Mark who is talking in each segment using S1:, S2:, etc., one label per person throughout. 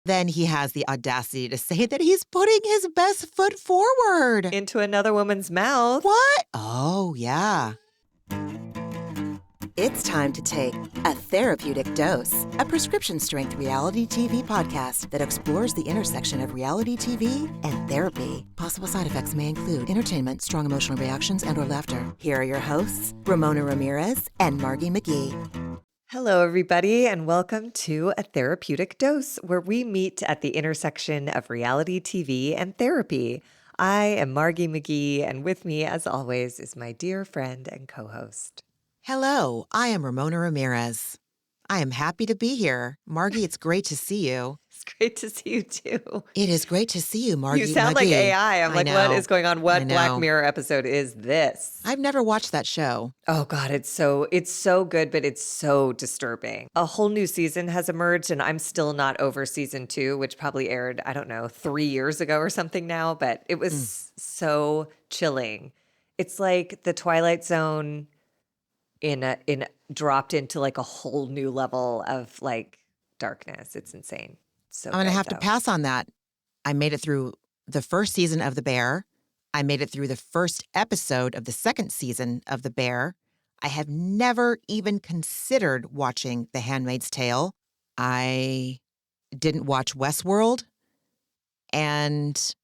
S1: Then he has the audacity to say that he's putting his best foot forward.
S2: Into another woman's mouth.
S1: What? Oh, yeah.
S3: It's time to take A Therapeutic Dose, a prescription-strength reality TV podcast that explores the intersection of reality TV and therapy. Possible side effects may include entertainment, strong emotional reactions, and/or laughter. Here are your hosts, Ramona Ramirez and Margie McGee.
S2: Hello, everybody, and welcome to A Therapeutic Dose, where we meet at the intersection of reality TV and therapy. I am Margie McGee, and with me, as always, is my dear friend and co-host.
S1: Hello, I am Ramona Ramirez. I am happy to be here. Margie, it's great to see you.
S2: It's great to see you, too.
S1: It is great to see you, Margie.
S2: You sound like AI. I'm like, what is going on? What Black Mirror episode is this?
S1: I've never watched that show.
S2: Oh, God, it's so good, but it's so disturbing. A whole new season has emerged, and I'm still not over season 2, which probably aired, 3 years ago or something now, but it was so chilling. It's like the Twilight Zone in dropped into like a whole new level of like darkness. It's insane. So
S1: I'm going to have to pass on that. I made it through the first season of The Bear. I made it through the first episode of the second season of The Bear. I have never even considered watching The Handmaid's Tale. I didn't watch Westworld. And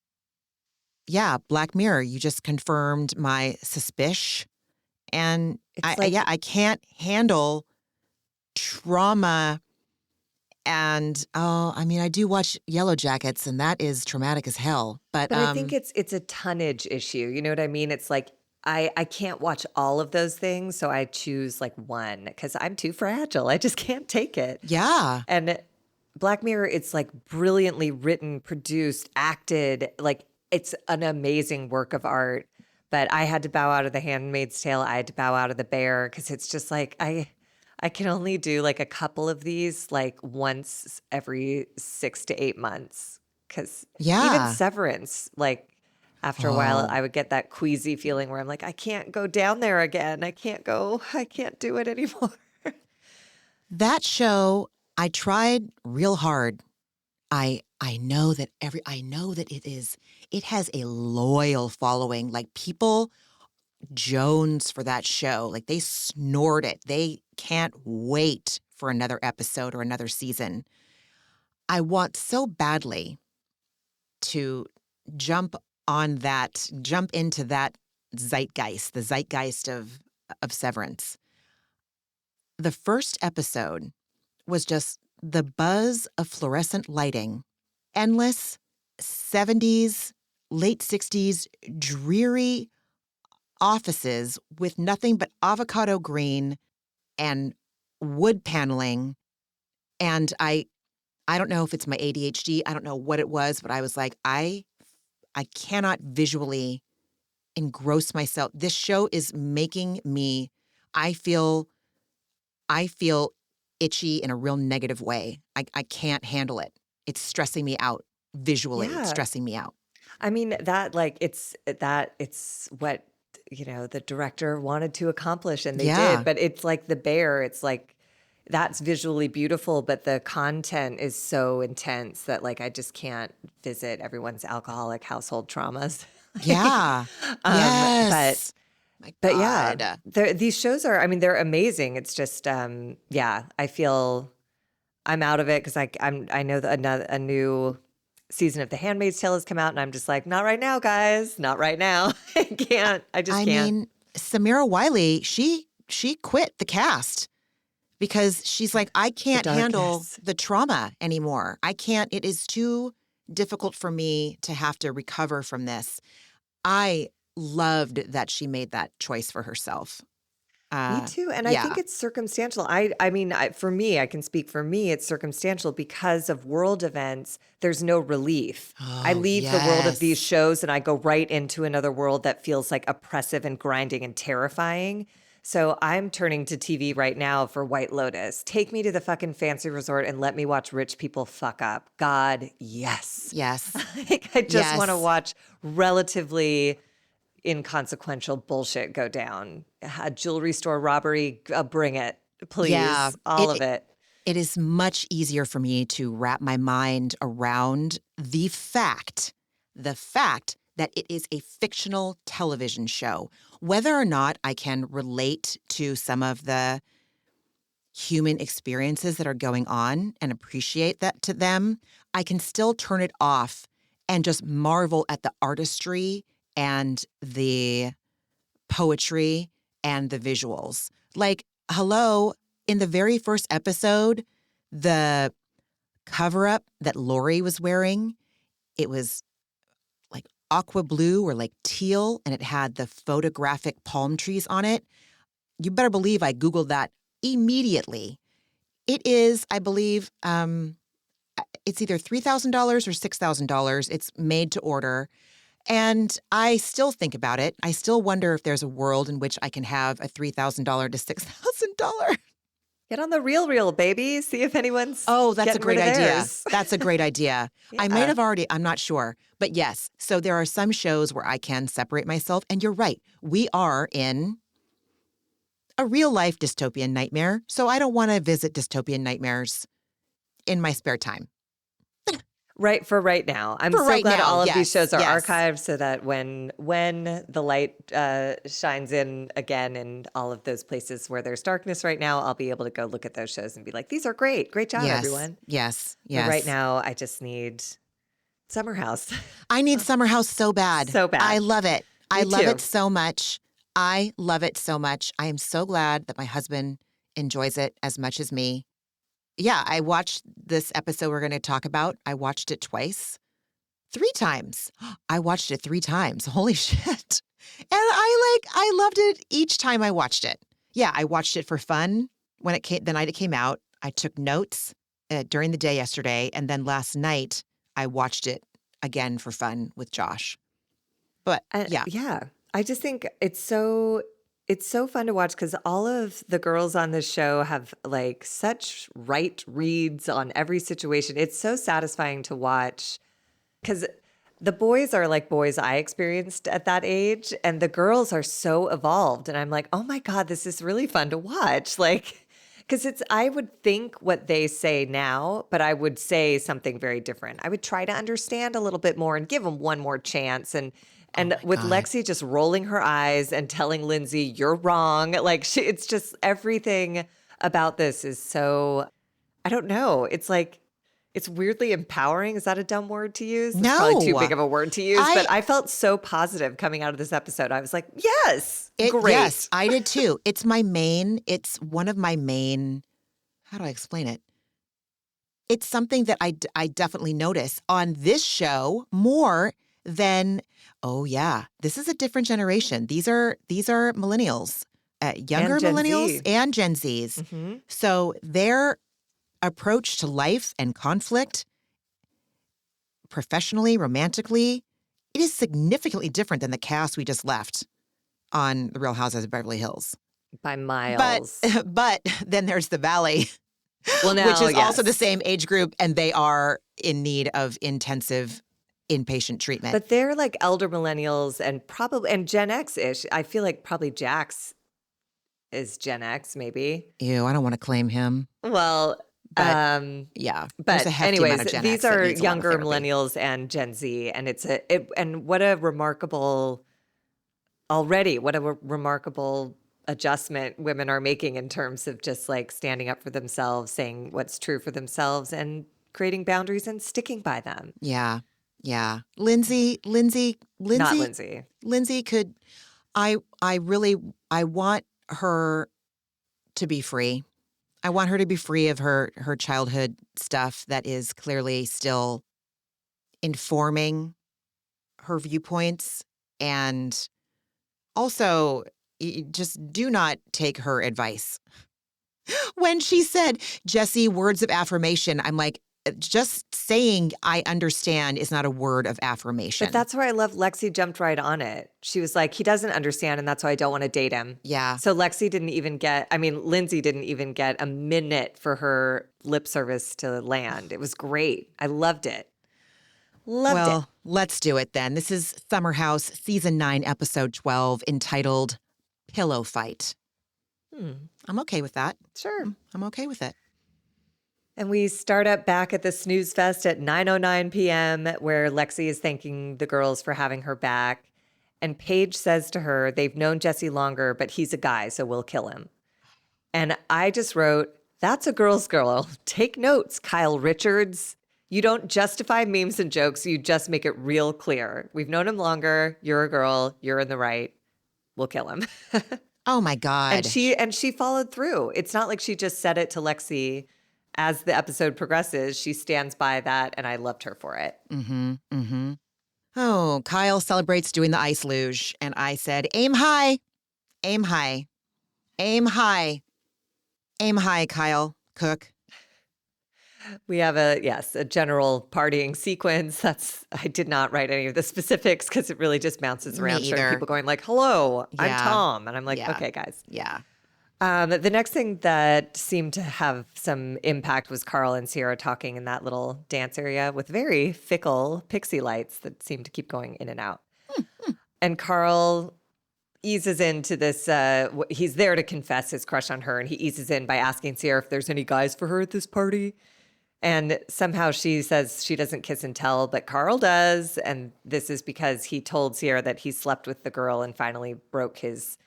S1: yeah, Black Mirror, you just confirmed my suspicion. And I can't handle trauma. And I do watch Yellow Jackets, and that is traumatic as hell. But
S2: I think it's a tonnage issue. You know what I mean? It's like I can't watch all of those things, so I choose like one because I'm too fragile. I just can't take it.
S1: Yeah.
S2: And Black Mirror, it's like brilliantly written, produced, acted. Like it's an amazing work of art. But I had to bow out of The Handmaid's Tale. I had to bow out of The Bear because it's just like I can only do like a couple of these like once every 6 to 8 months. Because even Severance, like after a while, I would get that queasy feeling where I'm like, I can't go down there again. I can't do it anymore.
S1: That show, I tried real hard. I know that it has a loyal following. Like people Jones for that show. Like they snort it. They can't wait for another episode or another season. I want so badly to jump into that zeitgeist, the zeitgeist of Severance. The first episode was just the buzz of fluorescent lighting, endless 70s, late 60s, dreary offices with nothing but avocado green and wood paneling. And I don't know if it's my ADHD. I don't know what it was, but I was like, I cannot visually engross myself. This show is making me, I feel itchy in a real negative way. I can't handle it. It's stressing me out visually. Yeah. It's stressing me out.
S2: I mean, it's what, the director wanted to accomplish and they did. But it's like The Bear. It's like that's visually beautiful, but the content is so intense that like I just can't visit everyone's alcoholic household traumas.
S1: Yeah. Yes.
S2: But yeah, these shows are, they're amazing. It's just, I feel I'm out of it because I know that a new season of The Handmaid's Tale has come out and I'm just like, not right now, guys, not right now. I can't. I mean,
S1: Samira Wiley, she quit the cast because she's like, I can't handle the trauma anymore. I can't, it is too difficult for me to have to recover from this. I loved that she made that choice for herself.
S2: Me too. And I think it's circumstantial. For me, I can speak for me, it's circumstantial because of world events. There's no relief. I leave the world of these shows and I go right into another world that feels like oppressive and grinding and terrifying. So I'm turning to TV right now for White Lotus. Take me to the fucking fancy resort and let me watch rich people fuck up. God, yes.
S1: Yes.
S2: I just want to watch relatively inconsequential bullshit go down. A jewelry store robbery, bring it, please. All of it.
S1: it is much easier for me to wrap my mind around the fact that it is a fictional television show. Whether or not I can relate to some of the human experiences that are going on and appreciate that to them, I can still turn it off and just marvel at the artistry and the poetry and the visuals. Like, hello, in the very first episode, the cover-up that Lori was wearing, it was like aqua blue or like teal, and it had the photographic palm trees on it. You better believe I Googled that immediately. It is, I believe, it's either $3,000 or $6,000. It's made to order. And I still think about it. I still wonder if there's a world in which I can have a $3,000 to $6,000.
S2: Get on the real, baby. See if anyone's
S1: Oh, that's a
S2: getting
S1: great
S2: rid of
S1: idea.
S2: theirs.
S1: That's a great idea. I might have already, I'm not sure. But yes, so there are some shows where I can separate myself. And you're right. We are in a real life dystopian nightmare. So I don't want to visit dystopian nightmares in my spare time.
S2: Right, for right now. I'm
S1: For
S2: so
S1: right
S2: glad
S1: now,
S2: all of
S1: yes,
S2: these shows are
S1: yes.
S2: archived so that when the light shines in again in all of those places where there's darkness right now, I'll be able to go look at those shows and be like, these are great. Great job,
S1: Yes,
S2: everyone.
S1: yes,
S2: But
S1: yes.
S2: right now, I just need Summer House.
S1: I need Summer House so bad.
S2: So bad.
S1: I love it. I
S2: Me
S1: love
S2: too.
S1: it so much. I love it so much. I am so glad that my husband enjoys it as much as me. Yeah, I watched this episode we're going to talk about. I watched it twice. 3 times. I watched it 3 times. Holy shit. And I loved it each time I watched it. Yeah, I watched it for fun when it came, the night it came out. I took notes during the day yesterday. And then last night I watched it again for fun with Josh. But yeah.
S2: Yeah. I just think it's so fun to watch because all of the girls on this show have like such right reads on every situation. It's so satisfying to watch because the boys are like boys I experienced at that age, and the girls are so evolved. And I'm like, oh my God, this is really fun to watch. Like, because I would think what they say now, but I would say something very different. I would try to understand a little bit more and give them one more chance. And with
S1: God.
S2: Lexi just rolling her eyes and telling Lindsay, you're wrong. Like, it's just everything about this is so, I don't know. It's like, it's weirdly empowering. Is that a dumb word to use? It's probably too
S1: No.
S2: big of a word to use, but I felt so positive coming out of this episode. I was like, yes, great.
S1: Yes, I did too. It's one of my main, how do I explain it? It's something that I definitely notice on this show more than, oh yeah, this is a different generation. These are millennials, younger
S2: And Gen
S1: millennials
S2: Z.
S1: and Gen Zs.
S2: Mm-hmm.
S1: So their approach to life and conflict, professionally, romantically, it is significantly different than the cast we just left on The Real Housewives of Beverly Hills.
S2: By miles.
S1: But then there's the Valley,
S2: Well, now,
S1: which is also
S2: yes.
S1: the same age group, and they are in need of intensive inpatient treatment.
S2: But they're like elder millennials and Gen X-ish. I feel like probably Jax is Gen X, maybe.
S1: Ew, I don't want to claim him.
S2: Well,
S1: But yeah, there's
S2: but
S1: a hefty amount
S2: anyways,
S1: of Gen
S2: these
S1: X that
S2: are
S1: needs a lot of
S2: younger
S1: therapy.
S2: millennials and Gen Z, and what a remarkable adjustment women are making in terms of just like standing up for themselves, saying what's true for themselves, and creating boundaries and sticking by them.
S1: Yeah. Yeah. Lindsay.
S2: Not Lindsay.
S1: Lindsay could, I want her to be free. I want her to be free of her childhood stuff that is clearly still informing her viewpoints. And also, just do not take her advice. When she said, Jesse, words of affirmation, I'm like, just saying I understand is not a word of affirmation.
S2: But that's where I love Lexi jumped right on it. She was like, he doesn't understand, and that's why I don't want to date him.
S1: Yeah.
S2: So Lindsay didn't even get a minute for her lip service to land. It was great. I loved it.
S1: Well, let's do it then. This is Summer House, Season 9, Episode 12, entitled Pillow Fight. I'm okay with that.
S2: Sure.
S1: I'm okay with it.
S2: And we start up back at the snooze fest at 9:09 p.m. where Lexi is thanking the girls for having her back. And Paige says to her, they've known Jesse longer, but he's a guy, so we'll kill him. And I just wrote, that's a girl's girl. Take notes, Kyle Richards. You don't justify memes and jokes. You just make it real clear. We've known him longer. You're a girl. You're in the right. We'll kill him.
S1: Oh my God.
S2: And she followed through. It's not like she just said it to Lexi. As the episode progresses, she stands by that, and I loved her for it.
S1: Mm-hmm. Mm-hmm. Oh, Kyle celebrates doing the ice luge, and I said, aim high, aim high, aim high, aim high, Kyle, cook.
S2: We have a general partying sequence. I did not write any of the specifics because it really just bounces around. Showing people going like, hello, I'm Tom. And I'm like, okay, guys.
S1: Yeah.
S2: The next thing that seemed to have some impact was Carl and Sierra talking in that little dance area with very fickle pixie lights that seemed to keep going in and out. And Carl eases into this, he's there to confess his crush on her, and he eases in by asking Sierra if there's any guys for her at this party. And somehow she says she doesn't kiss and tell, but Carl does. And this is because he told Sierra that he slept with the girl and finally broke his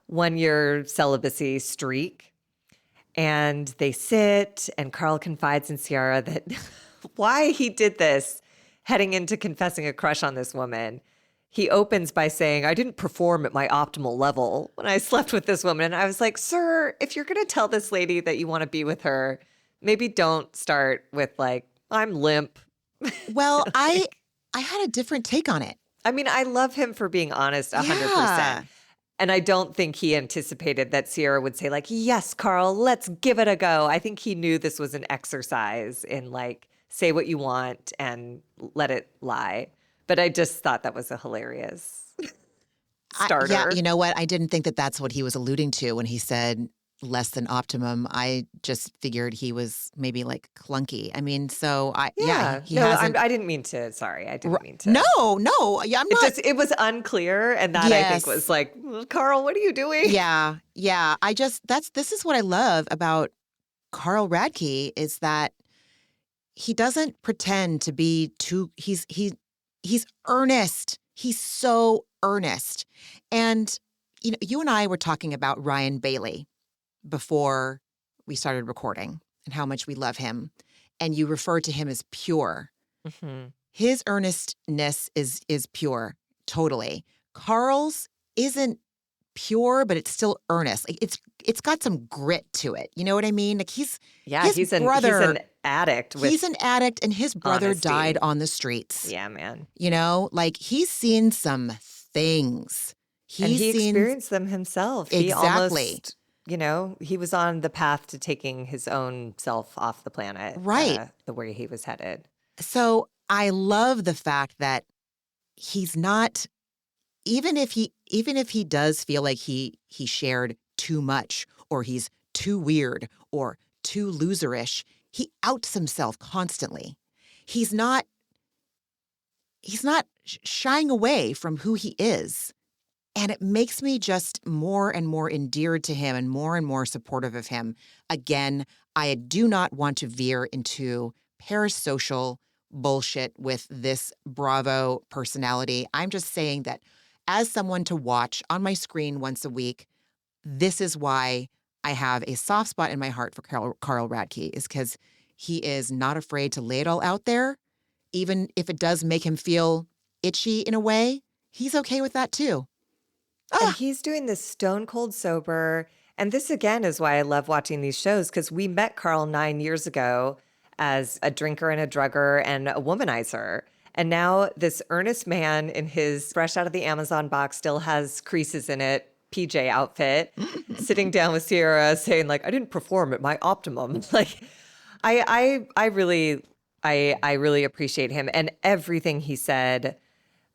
S2: 1-year celibacy streak. And they sit, and Carl confides in Sierra that why he did this heading into confessing a crush on this woman. He opens by saying, I didn't perform at my optimal level when I slept with this woman. And I was like, sir, if you're going to tell this lady that you want to be with her, maybe don't start with like, I'm limp.
S1: Well, I had a different take on it.
S2: I mean, I love him for being honest 100%.
S1: Yeah.
S2: And I don't think he anticipated that Sierra would say like, yes, Carl, let's give it a go. I think he knew this was an exercise in like, say what you want and let it lie. But I just thought that was a hilarious starter.
S1: Yeah, you know what? I didn't think that that's what he was alluding to when he said less than optimum. I just figured he was maybe like clunky. I mean, so he hasn't.
S2: I didn't mean to. Sorry, I didn't mean to.
S1: No. Yeah, I'm not.
S2: It was unclear, and that I think was like, Carl, what are you doing?
S1: Yeah. This is what I love about Carl Radke is that he doesn't pretend to be too. He's earnest. He's so earnest, and you and I were talking about Ryan Bailey before we started recording and how much we love him. And you referred to him as pure.
S2: Mm-hmm.
S1: His earnestness is pure, totally. Carl's isn't pure, but it's still earnest. Like it's got some grit to it. You know what I mean? Like he's an
S2: addict.
S1: He's an addict, and his brother
S2: honesty.
S1: died on the streets.
S2: Yeah, man.
S1: Like he's seen some things.
S2: He experienced them himself.
S1: Exactly.
S2: He almost, he was on the path to taking his own self off the planet.
S1: Right.
S2: The way he was headed.
S1: So I love the fact that he's not, even if he does feel like he shared too much or he's too weird or too loserish, he outs himself constantly. He's not shying away from who he is. And it makes me just more and more endeared to him and more supportive of him. Again, I do not want to veer into parasocial bullshit with this Bravo personality. I'm just saying that as someone to watch on my screen once a week, this is why I have a soft spot in my heart for Carl Radke, is because he is not afraid to lay it all out there. Even if it does make him feel itchy in a way, he's okay with that too.
S2: And he's doing this stone cold sober. And this, again, is why I love watching these shows, because we met Carl 9 years ago as a drinker and a drugger and a womanizer. And now this earnest man in his fresh out of the Amazon box, still has creases in it, PJ outfit, sitting down with Sierra saying like, I didn't perform at my optimum. Like, I really appreciate him. And everything he said,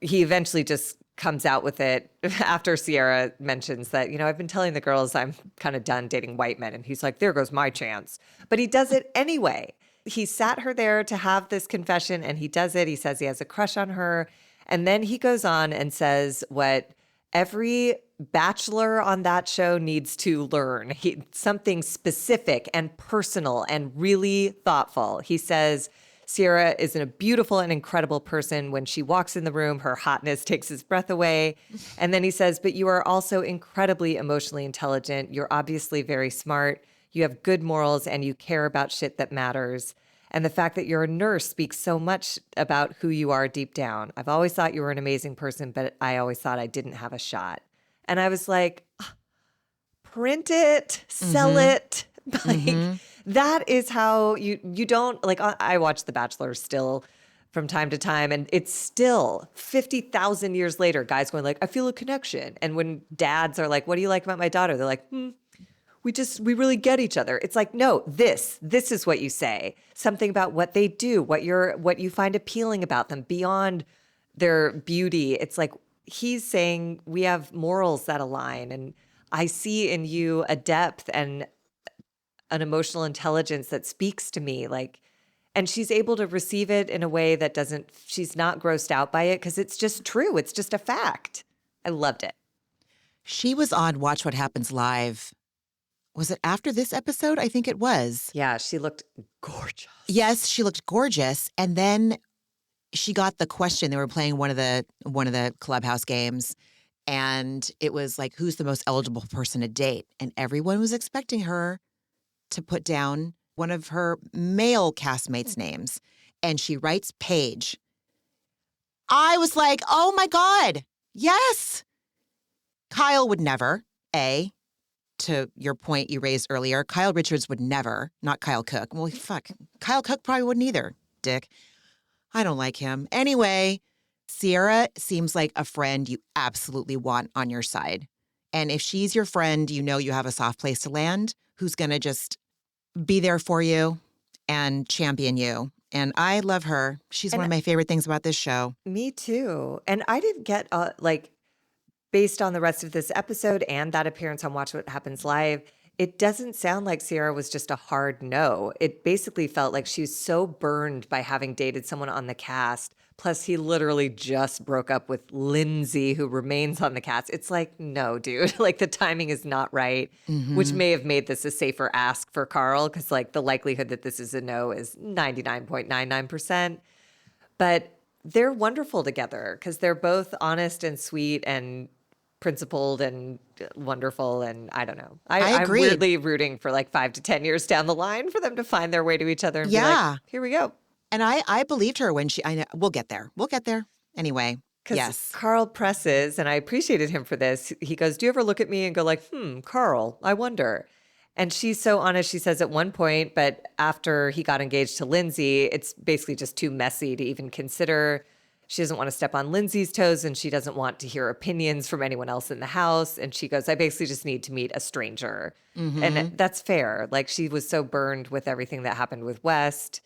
S2: he eventually just comes out with it after Sierra mentions that, I've been telling the girls I'm kind of done dating white men. And he's like, there goes my chance. But he does it anyway. He sat her there to have this confession, and he does it. He says he has a crush on her. And then he goes on and says what every bachelor on that show needs to learn something specific and personal and really thoughtful. He says, Sierra is a beautiful and incredible person. When she walks in the room, her hotness takes his breath away. And then he says, but you are also incredibly emotionally intelligent. You're obviously very smart. You have good morals and you care about shit that matters. And the fact that you're a nurse speaks so much about who you are deep down. I've always thought you were an amazing person, but I always thought I didn't have a shot. And I was like, print it, sell it. Like that is how you don't like, I watch The Bachelor still from time to time, and it's still 50,000 years later, guys going like, I feel a connection. And when dads are like, what do you like about my daughter? They're like, we really get each other. It's like, no, this is what you say. Something about what they do, what you find appealing about them beyond their beauty. It's like he's saying we have morals that align, and I see in you a depth and an emotional intelligence that speaks to me. Like, and she's able to receive it in a way that she's not grossed out by it because it's just true. It's just a fact. I loved it.
S1: She was on Watch What Happens Live. Was it after this episode? I think it was.
S2: Yeah, she looked gorgeous.
S1: Yes, she looked gorgeous. And then she got the question. They were playing one of the Clubhouse games, and it was like, who's the most eligible person to date? And everyone was expecting her to put down one of her male castmates' names. And she writes Paige. I was like, oh my God, yes. Kyle would never, to your point you raised earlier, Kyle Richards would never, not Kyle Cook. Well, fuck. Kyle Cook probably wouldn't either, dick. I don't like him. Anyway, Sierra seems like a friend you absolutely want on your side. And if she's your friend, you know you have a soft place to land, who's going to just be there for you and champion you. And I love her. She's one of my favorite things about this show.
S2: Me too. And I didn't get based on the rest of this episode and that appearance on Watch What Happens Live, it doesn't sound like Sierra was just a hard no. It basically felt like she was so burned by having dated someone on the cast. Plus, he literally just broke up with Lindsay, who remains on the cast. It's like, no, dude, like the timing is not right, which may have made this a safer ask for Carl because like the likelihood that this is a no is 99.99%. But they're wonderful together because they're both honest and sweet and principled and wonderful. And I don't know. I'm weirdly rooting for like 5 to 10 years down the line for them to find their way to each other and be like, here we go.
S1: And I believed her when I know, we'll get there. We'll get there. Anyway, yes.
S2: Carl presses, and I appreciated him for this. He goes, do you ever look at me and go like, Carl, I wonder. And she's so honest. She says at one point, but after he got engaged to Lindsay, it's basically just too messy to even consider. She doesn't want to step on Lindsay's toes, and she doesn't want to hear opinions from anyone else in the house. And she goes, I basically just need to meet a stranger. And that's fair. Like, she was so burned with everything that happened with West.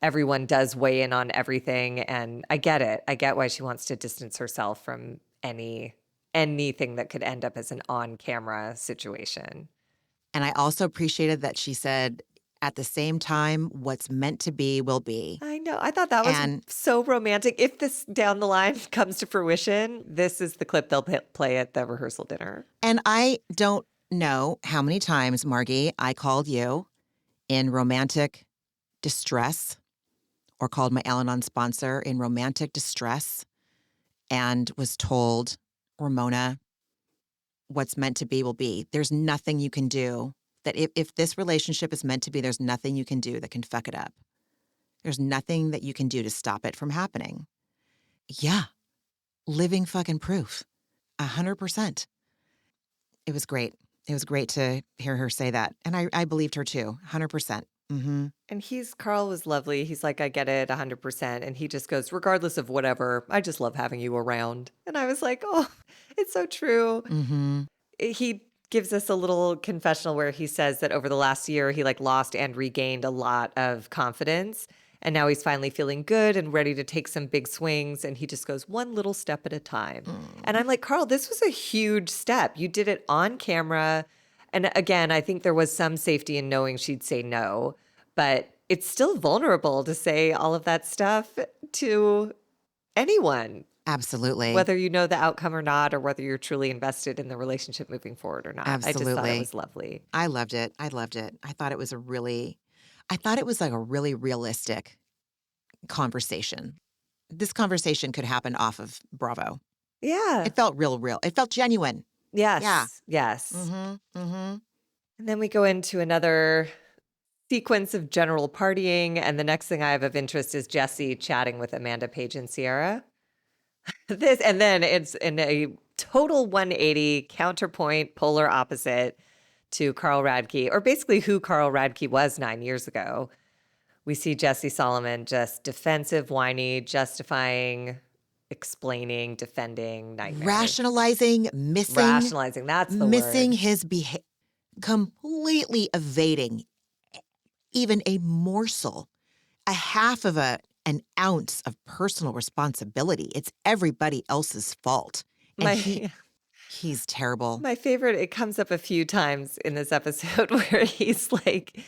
S2: Everyone does weigh in on everything. And I get it. I get why she wants to distance herself from anything that could end up as an on-camera situation.
S1: And I also appreciated that she said, at the same time, what's meant to be will be.
S2: I know. I thought that was so romantic. If this down the line comes to fruition, this is the clip they'll play at the rehearsal dinner.
S1: And I don't know how many times, Margie, I called you in romantic distress or called my Al-Anon sponsor in romantic distress and was told, Ramona, what's meant to be will be. There's nothing you can do. That if this relationship is meant to be, there's nothing you can do that can fuck it up. There's nothing that you can do to stop it from happening. Yeah. Living fucking proof. 100%. It was great. It was great to hear her say that. And I believed her too. 100%. Mm-hmm.
S2: And Carl was lovely. He's like, I get it 100%. And he just goes, regardless of whatever, I just love having you around. And I was like, oh, it's so true.
S1: Mm-hmm.
S2: He gives us a little confessional where he says that over the last year, he like lost and regained a lot of confidence. And now he's finally feeling good and ready to take some big swings. And he just goes one little step at a time. And I'm like, Carl, this was a huge step. You did it on camera. And again, I think there was some safety in knowing she'd say no, but it's still vulnerable to say all of that stuff to anyone.
S1: Absolutely.
S2: whether you know the outcome or not, or whether you're truly invested in the relationship moving forward or not. I just thought it
S1: Absolutely.
S2: was lovely.
S1: I loved it. I loved it. I thought it was like a really realistic conversation. This conversation could happen off of Bravo.
S2: Yeah.
S1: It felt real. It felt genuine.
S2: Yes.
S1: Yeah.
S2: Yes.
S1: Mm-hmm.
S2: And then we go into another sequence of general partying. And the next thing I have of interest is Jesse chatting with Amanda, Paige, and Sierra. And then it's in a total 180 counterpoint, polar opposite to Carl Radke, or basically who Carl Radke was 9 years ago. We see Jesse Solomon just defensive, whiny, justifying, explaining, defending, nightmare.
S1: Rationalizing,
S2: Rationalizing, that's the
S1: missing
S2: word.
S1: his behavior, completely evading even a morsel, a half of an ounce of personal responsibility. It's everybody else's fault. And he's terrible.
S2: My favorite, it comes up a few times in this episode where he's like,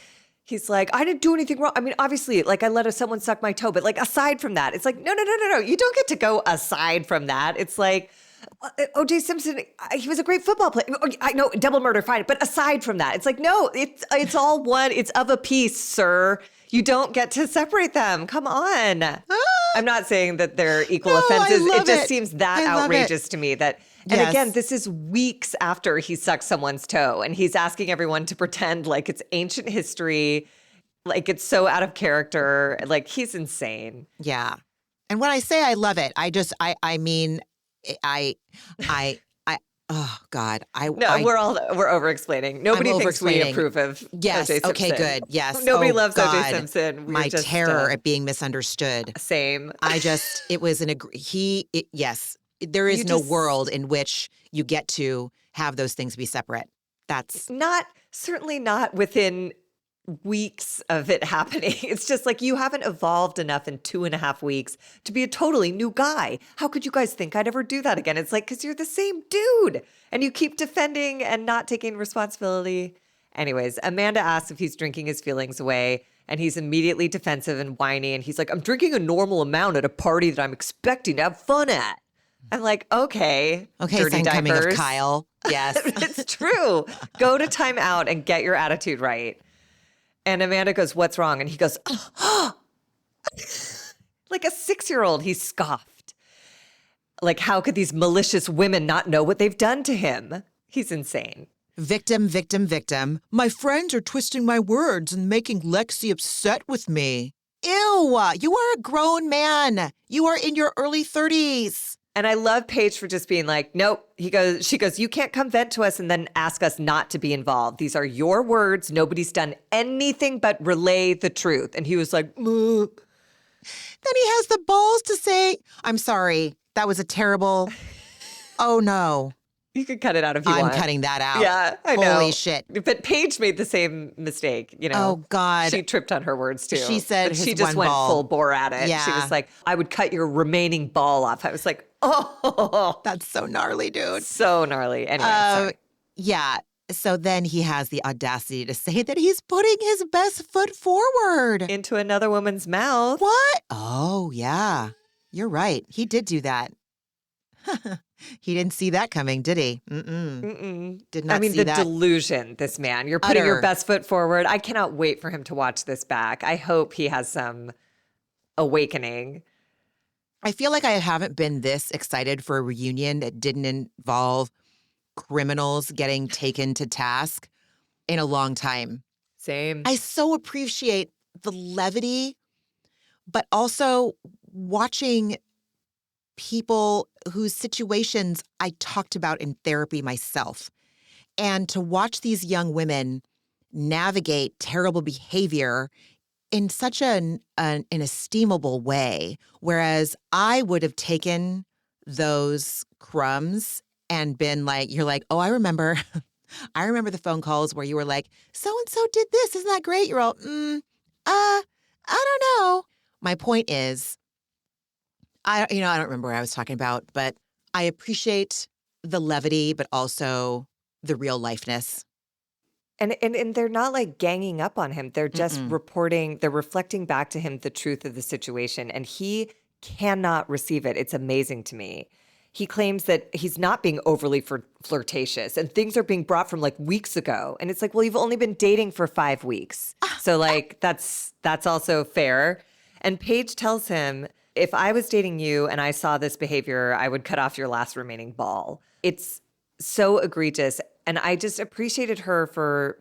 S2: I didn't do anything wrong. I mean, obviously, like I let someone suck my toe, but like aside from that, it's like, no. You don't get to go aside from that. It's like, O.J. Simpson, he was a great football player. I know, double murder, fine. But aside from that, it's like, no, it's all one. It's of a piece, sir. You don't get to separate them. Come on. I'm not saying that they're equal offenses. It just seems that outrageous to me that. And again, this is weeks after he sucks someone's toe and he's asking everyone to pretend like it's ancient history, like it's so out of character. Like he's insane.
S1: Yeah. And when I say I love it, I mean, oh God.
S2: We're over explaining. Nobody thinks we approve of
S1: yes.
S2: O.J. Simpson.
S1: Okay, good. Yes.
S2: Nobody loves
S1: God.
S2: O.J. Simpson.
S1: My terror at being misunderstood.
S2: Same.
S1: It was yes. There is no world in which you get to have those things be separate. That's
S2: certainly not within weeks of it happening. It's just like you haven't evolved enough in 2.5 weeks to be a totally new guy. How could you guys think I'd ever do that again? It's like, because you're the same dude and you keep defending and not taking responsibility. Anyways, Amanda asks if he's drinking his feelings away and he's immediately defensive and whiny. And he's like, I'm drinking a normal amount at a party that I'm expecting to have fun at. I'm like, okay, dirty
S1: son coming
S2: diapers.
S1: of Kyle. Yes.
S2: It's true. Go to timeout and get your attitude right. And Amanda goes, what's wrong? And he goes, oh. Like a 6-year-old, he scoffed. Like, how could these malicious women not know what they've done to him? He's insane.
S1: Victim. My friends are twisting my words and making Lexi upset with me. Ew, you are a grown man. You are in your early 30s.
S2: And I love Paige for just being like, nope. She goes, you can't come vent to us and then ask us not to be involved. These are your words. Nobody's done anything but relay the truth. And he was like, Ugh.
S1: Then he has the balls to say, I'm sorry. That was a terrible. Oh, no.
S2: You could cut it out if you want.
S1: I'm cutting that out.
S2: Yeah, I know.
S1: Holy shit.
S2: But Paige made the same mistake, you know.
S1: Oh, God.
S2: She tripped on her words, too.
S1: She said
S2: but
S1: his
S2: she just
S1: one
S2: went
S1: ball.
S2: full bore at it.
S1: Yeah.
S2: She was like, I would cut your remaining ball off. I was like, oh.
S1: That's so gnarly, dude.
S2: So gnarly. Anyway, sorry.
S1: Yeah. So then he has the audacity to say that he's putting his best foot forward.
S2: Into another woman's mouth.
S1: What? Oh, yeah. You're right. He did do that. He didn't see that coming, did he? Did not see that.
S2: the delusion, this man. You're putting your best foot forward. I cannot wait for him to watch this back. I hope he has some awakening.
S1: I feel like I haven't been this excited for a reunion that didn't involve criminals getting taken to task in a long time.
S2: Same.
S1: I so appreciate the levity, but also watching people whose situations I talked about in therapy myself. And to watch these young women navigate terrible behavior in such an estimable way, whereas I would have taken those crumbs and been like, you're like, oh, I remember the phone calls where you were like, so-and-so did this. Isn't that great? You're all, I don't know. My point is, I don't remember what I was talking about, but I appreciate the levity, but also the real lifeness.
S2: And they're not like ganging up on him. They're just reporting, they're reflecting back to him the truth of the situation. And he cannot receive it. It's amazing to me. He claims that he's not being overly flirtatious and things are being brought from like weeks ago. And it's like, well, you've only been dating for 5 weeks. So like, that's also fair. And Paige tells him, if I was dating you and I saw this behavior, I would cut off your last remaining ball. It's so egregious. And I just appreciated her for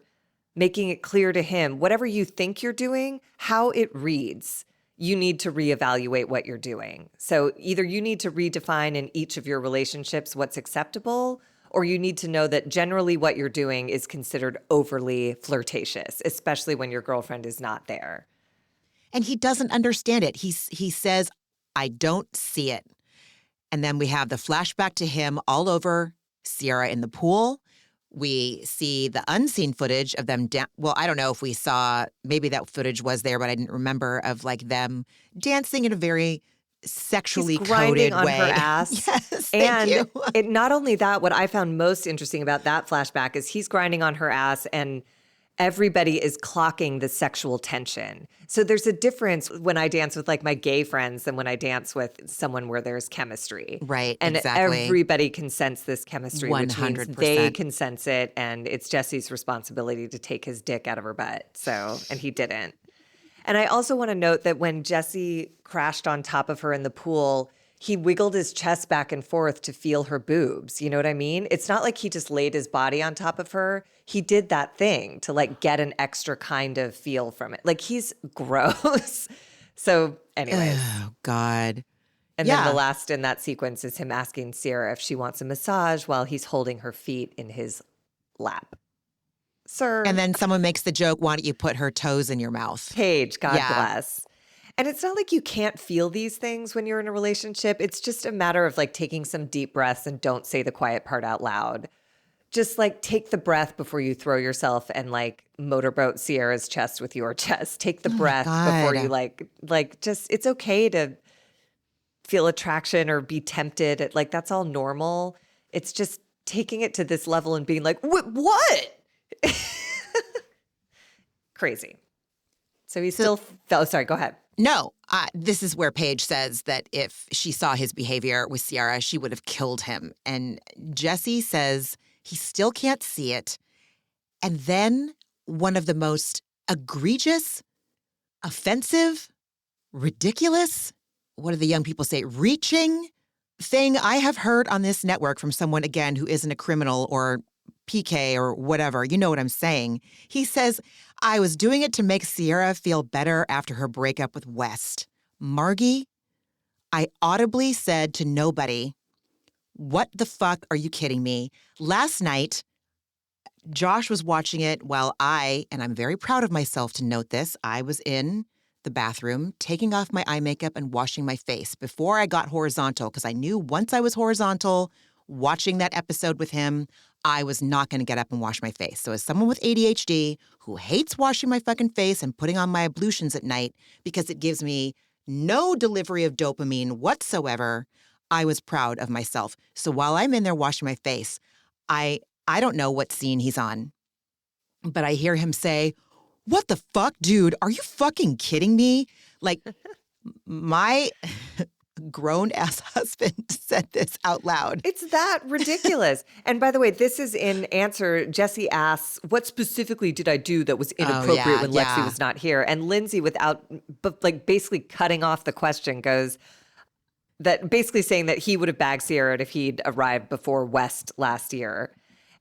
S2: making it clear to him, whatever you think you're doing, how it reads, you need to reevaluate what you're doing. So either you need to redefine in each of your relationships what's acceptable, or you need to know that generally what you're doing is considered overly flirtatious, especially when your girlfriend is not there.
S1: And he doesn't understand it. He says, I don't see it. And then we have the flashback to him all over Sierra in the pool. We see the unseen footage of them. Well, I don't know if we saw, maybe that footage was there, but I didn't remember, of like them dancing in a very sexually
S2: He's grinding
S1: coded
S2: on
S1: way.
S2: her ass.
S1: Yes, thank
S2: and
S1: you.
S2: it not only that, what I found most interesting about that flashback is he's grinding on her ass and everybody is clocking the sexual tension. So there's a difference when I dance with like my gay friends than when I dance with someone where there's chemistry.
S1: Right,
S2: and
S1: exactly.
S2: everybody can sense this chemistry, which means
S1: 100%.
S2: they can sense it, and it's Jesse's responsibility to take his dick out of her butt. So, and he didn't. And I also want to note that when Jesse crashed on top of her in the pool, he wiggled his chest back and forth to feel her boobs. You know what I mean? It's not like he just laid his body on top of her. He did that thing to like get an extra kind of feel from it. Like, he's gross. So anyways.
S1: Oh, God.
S2: And then the last in that sequence is him asking Sierra if she wants a massage while he's holding her feet in his lap. Sir.
S1: And then someone makes the joke, why don't you put her toes in your mouth?
S2: Paige, God
S1: Yeah.
S2: bless. And it's not like you can't feel these things when you're in a relationship. It's just a matter of like taking some deep breaths and don't say the quiet part out loud. Just like take the breath before you throw yourself and like motorboat Sierra's chest with your chest. Take the breath before you like just, it's okay to feel attraction or be tempted. Like, that's all normal. It's just taking it to this level and being like, what? Crazy. So he still felt, sorry, go ahead.
S1: No, this is where Paige says that if she saw his behavior with Sierra, she would have killed him. And Jesse says he still can't see it. And then one of the most egregious, offensive, ridiculous, what do the young people say, reaching thing I have heard on this network from someone, again, who isn't a criminal or PK or whatever. You know what I'm saying. He says, I was doing it to make Sierra feel better after her breakup with West. Margie, I audibly said to nobody, what the fuck are you kidding me? Last night, Josh was watching it while and I'm very proud of myself to note this, I was in the bathroom taking off my eye makeup and washing my face before I got horizontal, because I knew once I was horizontal, watching that episode with him, I was not going to get up and wash my face. So as someone with ADHD who hates washing my fucking face and putting on my ablutions at night because it gives me no delivery of dopamine whatsoever, I was proud of myself. So while I'm in there washing my face, I don't know what scene he's on, but I hear him say, what the fuck, dude? Are you fucking kidding me? Like, my grown-ass husband said this out loud.
S2: It's that ridiculous. And by the way, this is in answer. Jesse asks, what specifically did I do that was inappropriate when Lexi was not here? And Lindsay, like basically cutting off the question, goes, that basically saying that he would have bagged Sierra if he'd arrived before West last year.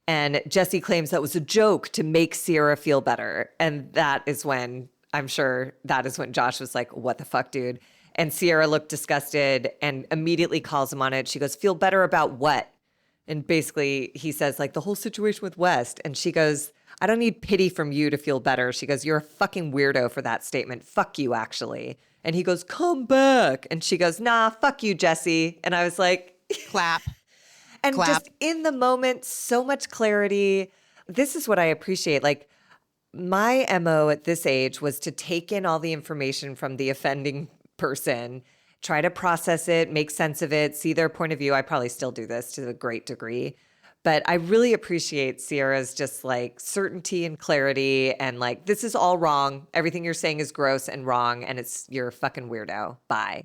S2: And Jesse claims that was a joke to make Sierra feel better. And that is when, I'm sure, that is when Josh was like, what the fuck, dude? And Sierra looked disgusted and immediately calls him on it. She goes, feel better about what? And basically he says, like, the whole situation with West. And she goes, I don't need pity from you to feel better. She goes, you're a fucking weirdo for that statement. Fuck you, actually. And he goes, come back. And she goes, nah, fuck you, Jesse. And I was like,
S1: clap.
S2: And
S1: Clap.
S2: Just in the moment, so much clarity. This is what I appreciate. Like, my MO at this age was to take in all the information from the offending person, try to process it, make sense of it, see their point of view. I probably still do this to a great degree. But I really appreciate Sierra's just like certainty and clarity and like, this is all wrong. Everything you're saying is gross and wrong. And you're a fucking weirdo. Bye.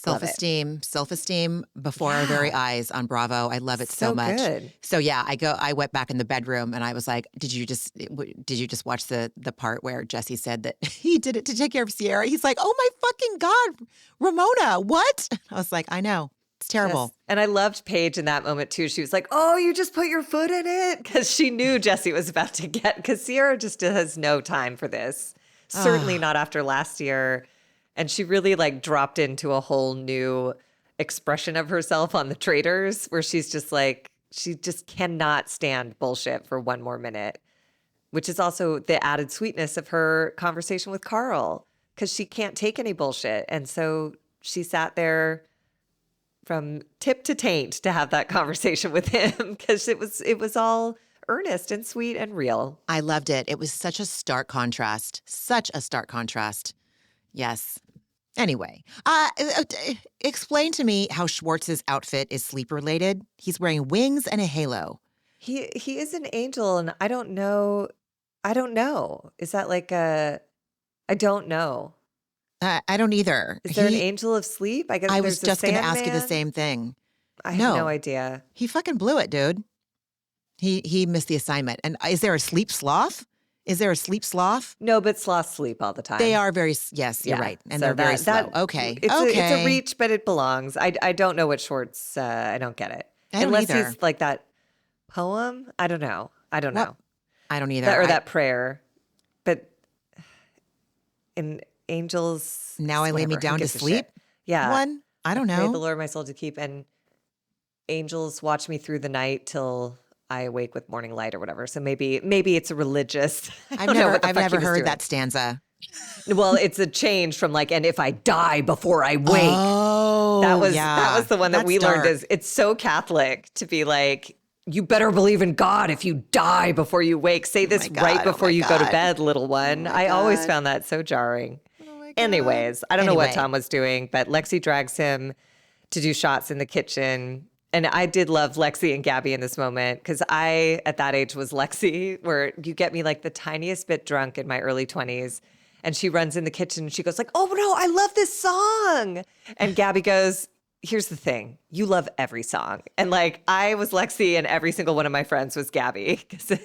S2: Love it.
S1: Self-esteem before our very eyes on Bravo. I love it so much.
S2: Good.
S1: So yeah, I went back in the bedroom and I was like, did you just watch the part where Jesse said that he did it to take care of Sierra? He's like, oh my fucking God, Ramona, what? I was like, I know. It's terrible.
S2: Yes. And I loved Paige in that moment too. She was like, oh, you just put your foot in it? Because she knew Jesse was about to get, because Sierra just has no time for this. Certainly not after last year. And she really like dropped into a whole new expression of herself on the Traitors, where she's just like, she just cannot stand bullshit for one more minute, which is also the added sweetness of her conversation with Carl, because she can't take any bullshit. And so she sat there from tip to taint to have that conversation with him, because it was all earnest and sweet and real.
S1: I loved it. It was such a stark contrast. Such a stark contrast. Yes. Anyway, explain to me how Schwartz's outfit is sleep related. He's wearing wings and a halo.
S2: He is an angel, and I don't know. Is that like a? I don't know.
S1: I don't either.
S2: Is there an angel of sleep? I guess
S1: I was
S2: there's
S1: just going to ask you the
S2: Sandman.
S1: same thing.
S2: I have no idea.
S1: He fucking blew it, dude. He missed the assignment. And is there a sleep sloth? Is there a sleep sloth?
S2: No, but sloths sleep all the time.
S1: They are very, yes, you're
S2: Yeah.
S1: right. And
S2: So
S1: they're very slow.
S2: that-
S1: Okay.
S2: It's
S1: okay.
S2: a reach, but it belongs. I don't know what Schwartz, I don't get it.
S1: I don't
S2: Unless
S1: either.
S2: he's like that poem. I don't know. I don't
S1: What?
S2: know.
S1: I don't either.
S2: That prayer. But in angels.
S1: Now I lay me
S2: whatever, who
S1: down to
S2: gives a
S1: sleep?
S2: shit? Yeah.
S1: One? I don't
S2: Pray the
S1: know.
S2: Lord my soul to keep, and angels watch me through the night till I awake with morning light or whatever. So maybe it's a religious.
S1: I've never heard that stanza.
S2: Well, it's a change from like, and if I die before I wake.
S1: Oh,
S2: that was the one that
S1: That's
S2: we learned.
S1: dark.
S2: Is it's so Catholic to be like, you better believe in God if you die before you wake. Say this
S1: God,
S2: right
S1: oh
S2: before
S1: my
S2: you go to
S1: God.
S2: bed, little one.
S1: Oh my
S2: I always
S1: God.
S2: found that so jarring.
S1: Oh my God.
S2: Anyways, I don't know what
S1: Anyway.
S2: Tom was doing, but Lexi drags him to do shots in the kitchen. And I did love Lexi and Gabby in this moment, because I, at that age, was Lexi, where you get me like the tiniest bit drunk in my early 20s. And she runs in the kitchen and she goes like, oh no, I love this song. And Gabby goes, here's the thing. You love every song. And like, I was Lexi and every single one of my friends was Gabby. Because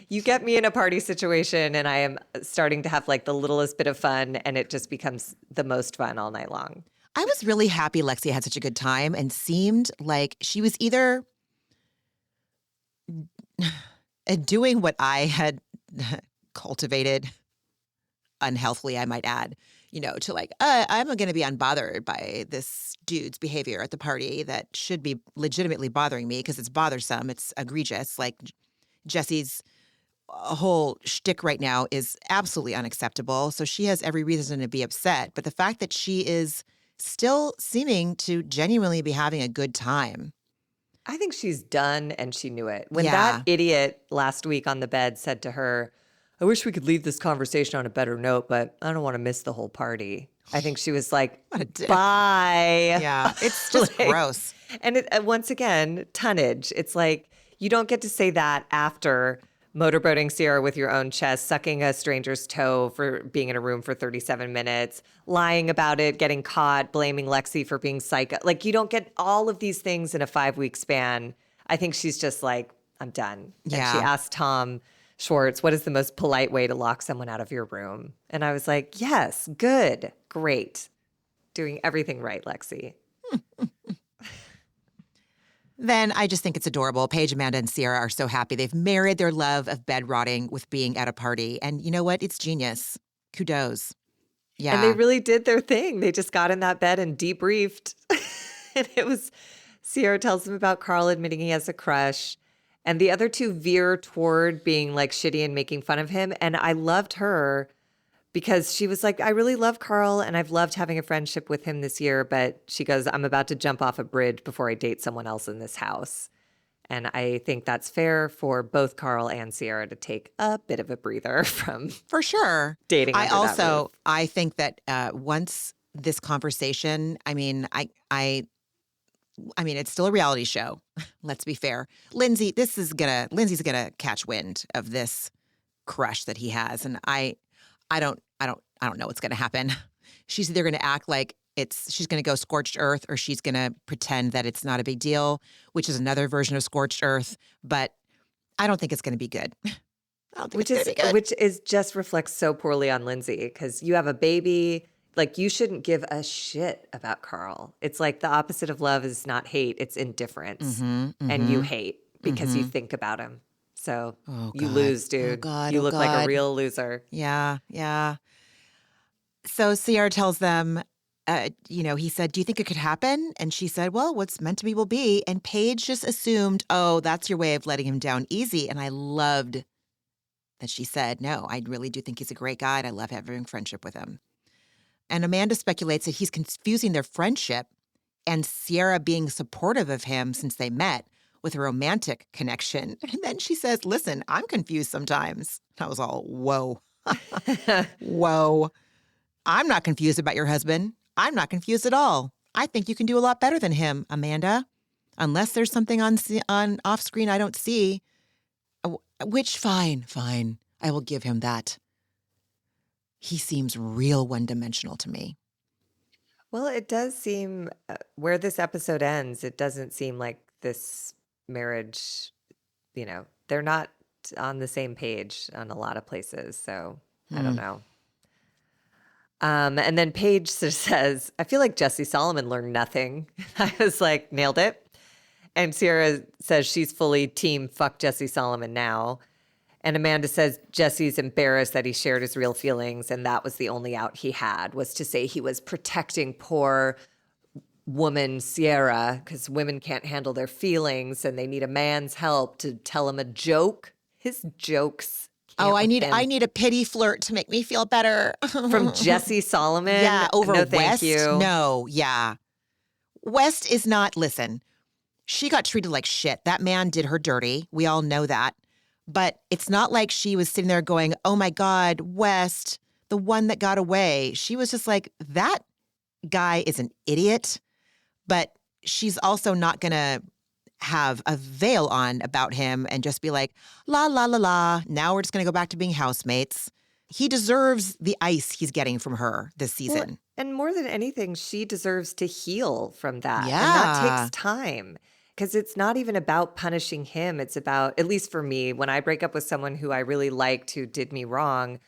S2: you get me in a party situation and I am starting to have like the littlest bit of fun, and it just becomes the most fun all night long.
S1: I was really happy Lexi had such a good time and seemed like she was either doing what I had cultivated unhealthily, I might add, to like, I'm going to be unbothered by this dude's behavior at the party that should be legitimately bothering me because it's bothersome. It's egregious. Like Jesse's whole shtick right now is absolutely unacceptable. So she has every reason to be upset. But the fact that she is still seeming to genuinely be having a good time.
S2: I think she's done, and she knew it. When
S1: Yeah.
S2: that idiot last week on the bed said to her, I wish we could leave this conversation on a better note, but I don't want to miss the whole party. I think she was like,
S1: What a dick.
S2: bye.
S1: Yeah, it's just
S2: Like,
S1: gross.
S2: And once again, tonnage. It's like, you don't get to say that after motorboating Sierra with your own chest, sucking a stranger's toe for being in a room for 37 minutes, lying about it, getting caught, blaming Lexi for being psycho. Like, you don't get all of these things in a 5-week span. I think she's just like, I'm done.
S1: Yeah.
S2: And she asked Tom Schwartz, what is the most polite way to lock someone out of your room? And I was like, yes, good, great. Doing everything right, Lexi.
S1: Then I just think it's adorable. Paige, Amanda, and Sierra are so happy. They've married their love of bed rotting with being at a party. And you know what? It's genius. Kudos. Yeah.
S2: And they really did their thing. They just got in that bed and debriefed. And it was, Sierra tells them about Carl admitting he has a crush. And the other two veer toward being like shitty and making fun of him. And I loved her because she was like, I really love Carl and I've loved having a friendship with him this year. But she goes, I'm about to jump off a bridge before I date someone else in this house. And I think that's fair for both Carl and Sierra to take a bit of a breather from
S1: For sure.
S2: dating.
S1: I
S2: under that roof.
S1: I think that once this conversation, I mean, it's still a reality show. Let's be fair. Lindsay's gonna catch wind of this crush that he has. And I don't know what's gonna happen. She's either gonna act like she's going to go scorched earth, or she's going to pretend that it's not a big deal, which is another version of scorched earth. But I don't think it's going to be good. I don't think it's going to be good.
S2: Which is just reflects so poorly on Lindsay, because you have a baby. Like, you shouldn't give a shit about Carl. It's like the opposite of love is not hate, it's indifference. And you hate because you think about him. So you lose, dude. You look like a real loser.
S1: Yeah, yeah. So Sierra tells them, he said, do you think it could happen? And she said, well, what's meant to be will be. And Paige just assumed, oh, that's your way of letting him down easy. And I loved that she said, no, I really do think he's a great guy, and I love having friendship with him. And Amanda speculates that he's confusing their friendship and Sierra being supportive of him since they met with a romantic connection. And then she says, listen, I'm confused sometimes. I was all, whoa. Whoa. I'm not confused about your husband. I'm not confused at all. I think you can do a lot better than him, Amanda. Unless there's something on off screen I don't see. Which, fine. I will give him that. He seems real one-dimensional to me.
S2: Well, it does seem, where this episode ends, it doesn't seem like this marriage, they're not on the same page on a lot of places. So I don't know. And then Paige says, I feel like Jesse Solomon learned nothing. I was like, nailed it. And Sierra says she's fully team fuck Jesse Solomon now. And Amanda says Jesse's embarrassed that he shared his real feelings, and that was the only out he had, was to say he was protecting poor woman Sierra, because women can't handle their feelings and they need a man's help to tell him a joke. His jokes.
S1: I need a pity flirt to make me feel better.
S2: From Jesse Solomon?
S1: Yeah, over
S2: no,
S1: West.
S2: Thank you.
S1: No, yeah. West is not, listen, she got treated like shit. That man did her dirty. We all know that. But it's not like she was sitting there going, oh my God, West, the one that got away. She was just like, that guy is an idiot. But she's also not going to have a veil on about him and just be like, la, la, la, la. Now we're just going to go back to being housemates. He deserves the ice he's getting from her this season.
S2: Well, and more than anything, she deserves to heal from that.
S1: Yeah.
S2: And that takes time. Because it's not even about punishing him. It's about, at least for me, when I break up with someone who I really liked, who did me wrong,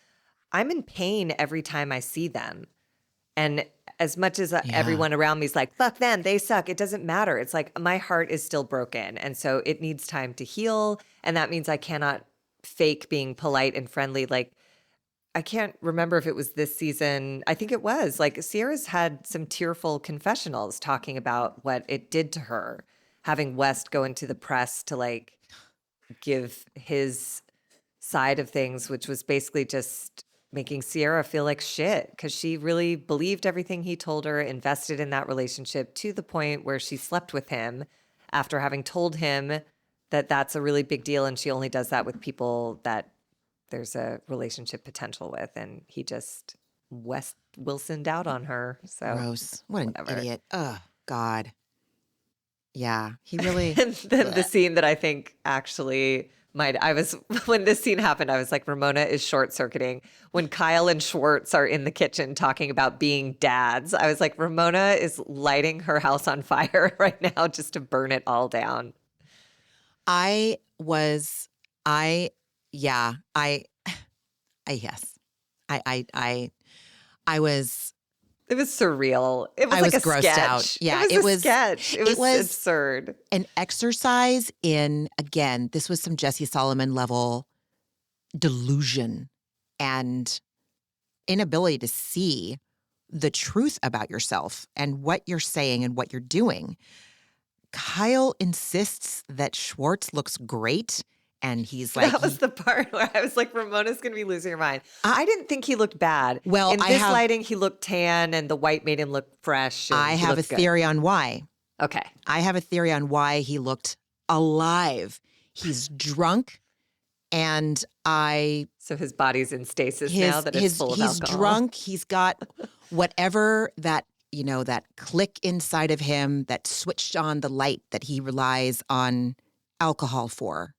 S2: I'm in pain every time I see them. And as much as everyone around me is like, fuck them, they suck, it doesn't matter. It's like, my heart is still broken. And so it needs time to heal. And that means I cannot fake being polite and friendly. Like, I can't remember if it was this season. I think it was. Like, Sierra's had some tearful confessionals talking about what it did to her, having West go into the press to like give his side of things, which was basically just making Sierra feel like shit, because she really believed everything he told her, invested in that relationship to the point where she slept with him after having told him that that's a really big deal, and she only does that with people that there's a relationship potential with. And he just West Wilsoned out on her. So
S1: gross. What an idiot. Oh, God. Yeah, he really.
S2: And then the scene that I think actually when this scene happened, I was like, Ramona is short circuiting. When Kyle and Schwartz are in the kitchen talking about being dads, I was like, Ramona is lighting her house on fire right now just to burn it all down.
S1: Yes. I was.
S2: It was surreal. It was
S1: I
S2: like
S1: was
S2: a
S1: grossed
S2: sketch.
S1: out. Yeah,
S2: it was a sketch. It was absurd.
S1: An exercise in, again, this was some Jesse Solomon level delusion and inability to see the truth about yourself and what you're saying and what you're doing. Kyle insists that Schwartz looks great. And he's like,
S2: that was the part where I was like, Ramona's going to be losing her mind. I didn't think he looked bad.
S1: Well,
S2: in this lighting, he looked tan and the white made him look fresh.
S1: I have a theory on why.
S2: Okay.
S1: I have a theory on why he looked alive. He's drunk, and
S2: So his body's in stasis now that it's full of alcohol.
S1: He's drunk. He's got whatever that click inside of him that switched on the light that he relies on alcohol for.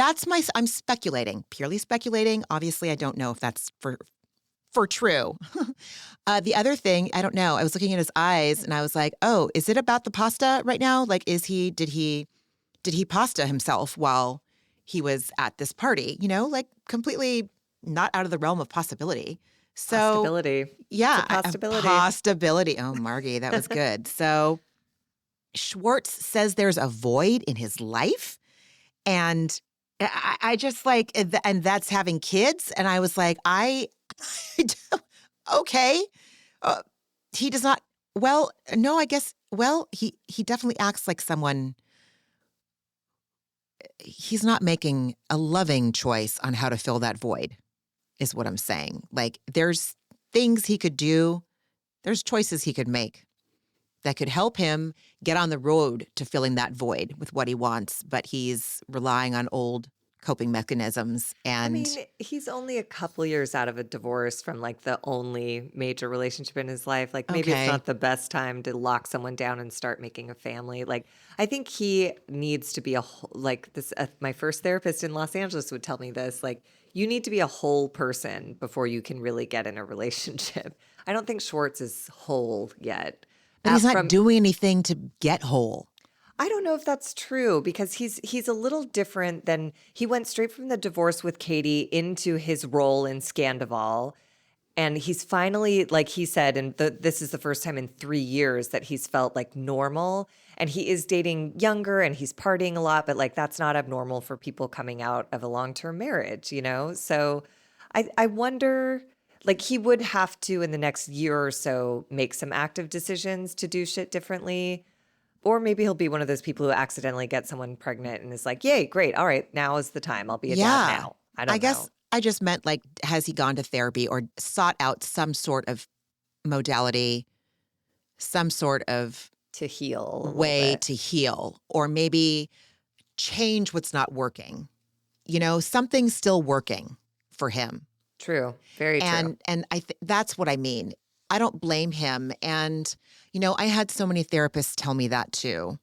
S1: I'm speculating, purely speculating. Obviously, I don't know if that's for for true. The other thing, I don't know. I was looking at his eyes and I was like, oh, is it about the pasta right now? Like, did he pasta himself while he was at this party? Like completely not out of the realm of possibility. So
S2: Possibility. It's
S1: yeah,
S2: a possibility.
S1: possibility. Oh, Margie, that was good. So Schwartz says there's a void in his life. And I just like, and that's having kids. And I was like, okay. He does not, well, no, I guess, well, he definitely acts like someone, he's not making a loving choice on how to fill that void, is what I'm saying. Like, there's things he could do, there's choices he could make that could help him get on the road to filling that void with what he wants, but he's relying on old coping mechanisms. And
S2: I mean, he's only a couple years out of a divorce from like the only major relationship in his life. Like maybe it's
S1: okay,
S2: not the best time to lock someone down and start making a family. Like I think he needs to be like this. My first therapist in Los Angeles would tell me this. Like you need to be a whole person before you can really get in a relationship. I don't think Schwartz is whole yet.
S1: but he's not
S2: From
S1: doing anything to get whole.
S2: I don't know if that's true because he's a little different than he went straight from the divorce with Katie into his role in Scandival. And he's finally, like he said, and this is the first time in 3 years that he's felt like normal. And he is dating younger and he's partying a lot, but like that's not abnormal for people coming out of a long-term marriage, you know? So I wonder, like he would have to in the next year or so make some active decisions to do shit differently. Or maybe he'll be one of those people who accidentally get someone pregnant and is like, yay, great. All right, now is the time. I'll be a dad now. I don't know.
S1: Guess I just meant like, has he gone to therapy or sought out some sort of modality, some sort of
S2: To heal a little
S1: way
S2: bit.
S1: to heal, or maybe change what's not working? Something's still working for him.
S2: True. Very true.
S1: And that's what I mean. I don't blame him. And, I had so many therapists tell me that too,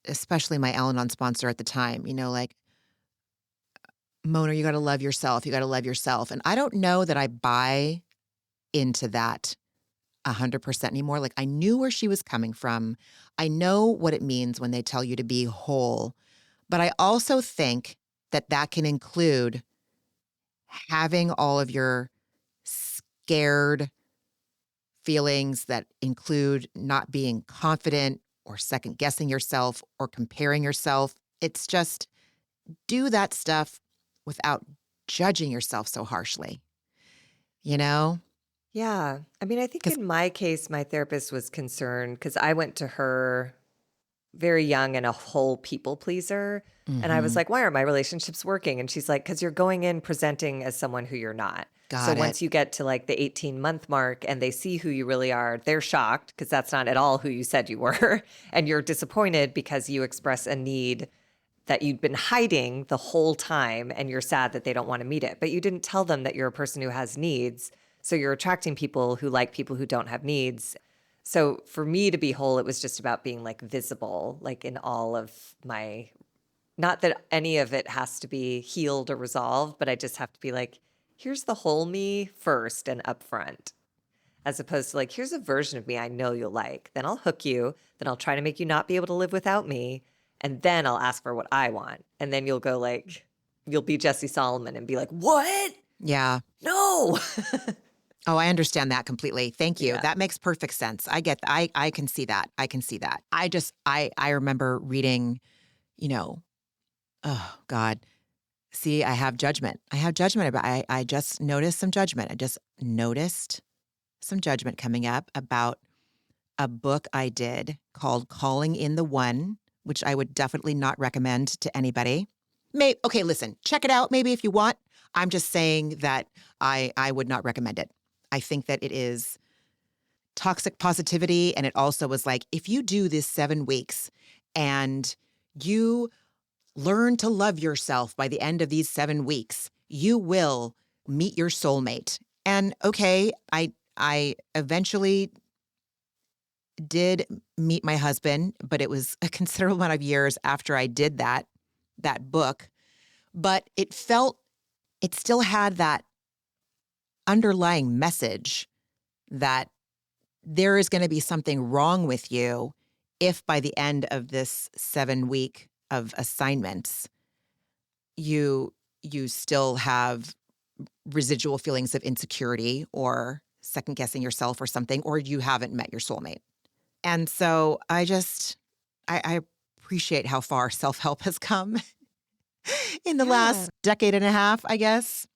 S1: especially my Al-Anon sponsor at the time, like, Mona, you got to love yourself. You got to love yourself. And I don't know that I buy into that 100% anymore. Like I knew where she was coming from. I know what it means when they tell you to be whole. But I also think that can include having all of your scared feelings that include not being confident or second guessing yourself or comparing yourself. It's just do that stuff without judging yourself so harshly,
S2: Yeah. I mean, I think in my case, my therapist was concerned because I went to her very young and a whole people pleaser. And I was
S1: Mhm.
S2: like, why aren't my relationships working? And she's like, because you're going in presenting as someone who you're not. So
S1: Got
S2: once
S1: it.
S2: you get to like the 18-month mark and they see who you really are, they're shocked because that's not at all who you said you were. And you're disappointed because you express a need that you'd been hiding the whole time and you're sad that they don't want to meet it. But you didn't tell them that you're a person who has needs. So you're attracting people who like people who don't have needs. So for me to be whole, it was just about being like visible, like in all of my, not that any of it has to be healed or resolved, but I just have to be like, here's the whole me first and upfront, as opposed to like, here's a version of me I know you'll like. Then I'll hook you. Then I'll try to make you not be able to live without me. And then I'll ask for what I want. And then you'll go like, you'll be Jesse Solomon and be like, what?
S1: Yeah.
S2: No.
S1: Oh, I understand that completely. Thank you.
S2: Yeah.
S1: That makes perfect sense. I can see that. I can see that. I remember reading, oh God. See, I have judgment. I just noticed some judgment. I just noticed some judgment coming up about a book I did called Calling in the One, which I would definitely not recommend to anybody. Okay, listen, check it out maybe if you want. I'm just saying that I would not recommend it. I think that it is toxic positivity. And it also was like, if you do this 7 weeks and you learn to love yourself by the end of these 7 weeks, you will meet your soulmate. And okay, I eventually did meet my husband, but it was a considerable amount of years after I did that book. But it still had that underlying message that there is going to be something wrong with you if by the end of this 7 week of assignments, you still have residual feelings of insecurity or second guessing yourself or something, or you haven't met your soulmate. And so I appreciate how far self-help has come in the
S2: Yeah.
S1: last decade and a half, I guess.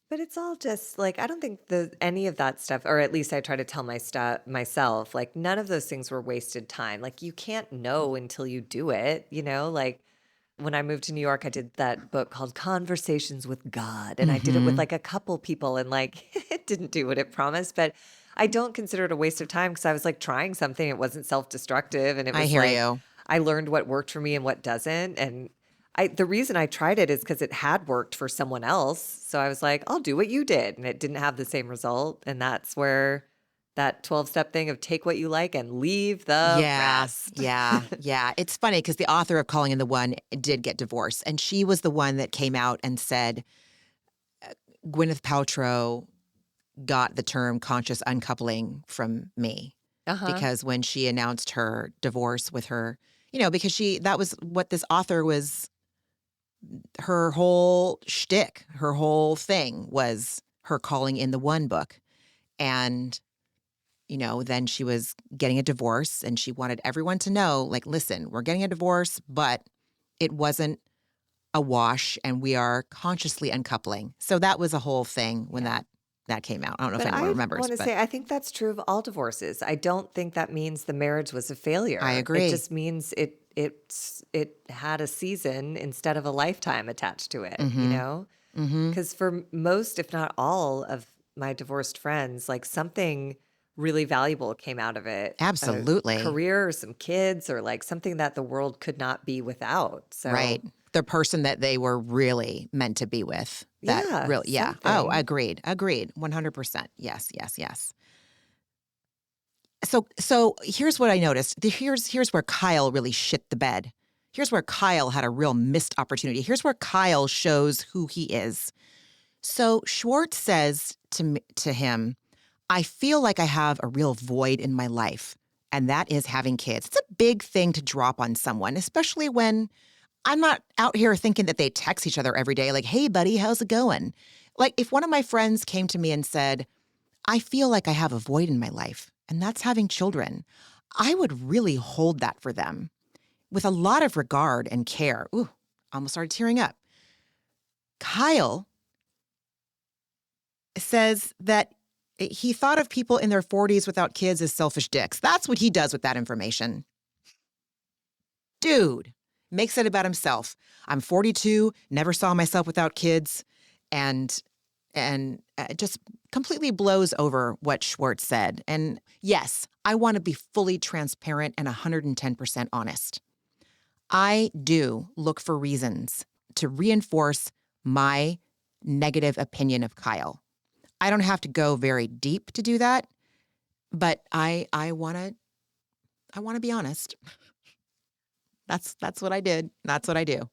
S2: But it's all just like, I don't think any of that stuff, or at least I try to tell myself, like none of those things were wasted time. Like you can't know until you do it, like when I moved to New York, I did that book called Conversations with God, and I did it with
S1: Mhm.
S2: like a couple people, and like it didn't do what it promised, but I don't consider it a waste of time because I was like trying something. It wasn't self-destructive, and it
S1: I
S2: was
S1: hear
S2: like
S1: you.
S2: I learned what worked for me and what doesn't. And the reason I tried it is because it had worked for someone else. So I was like, I'll do what you did. And it didn't have the same result. And that's where that 12-step thing of take what you like and leave the
S1: Yeah,
S2: rest.
S1: yeah. It's funny because the author of Calling in the One did get divorced, and she was the one that came out and said Gwyneth Paltrow got the term conscious uncoupling from me
S2: Uh-huh.
S1: because when she announced her divorce with her, because that was what this author was, her whole shtick, her whole thing was her Calling in the One book. And then she was getting a divorce and she wanted everyone to know, like, listen, we're getting a divorce, but it wasn't a wash and we are consciously uncoupling. So that was a whole thing when
S2: Yeah.
S1: that came out. I don't know if
S2: But
S1: anyone
S2: I
S1: remembers,
S2: want to
S1: but
S2: say, I think that's true of all divorces. I don't think that means the marriage was a
S1: I
S2: failure. It
S1: agree.
S2: just means it had a season instead of a lifetime attached to it,
S1: Mm-hmm. Mm-hmm.
S2: Because for most, if not all, of my divorced friends, like something really valuable came out of it. A
S1: Absolutely.
S2: career or some kids or like something that the world could not be without.
S1: Right.
S2: So,
S1: The person that they were really meant to be with. That
S2: yeah,
S1: really, yeah. Oh,
S2: something.
S1: agreed. 100%. Yes. So here's what I noticed. Here's where Kyle really shit the bed. Here's where Kyle had a real missed opportunity. Here's where Kyle shows who he is. So Schwartz says to him, I feel like I have a real void in my life, and that is having kids. It's a big thing to drop on someone, especially when I'm not out here thinking that they text each other every day, like, hey, buddy, how's it going? Like, if one of my friends came to me and said, I feel like I have a void in my life, and that's having children, I would really hold that for them with a lot of regard and care. Ooh, almost started tearing up. Kyle says that he thought of people in their 40s without kids as selfish dicks. That's what he does with that information. Dude makes it about himself. I'm 42, never saw myself without kids, and just completely blows over what Schwartz said. And yes, I want to be fully transparent and 110% honest. I do look for reasons to reinforce my negative opinion of Kyle. I don't have to go very deep to do that, but I want to be honest. That's what I did. That's what I do.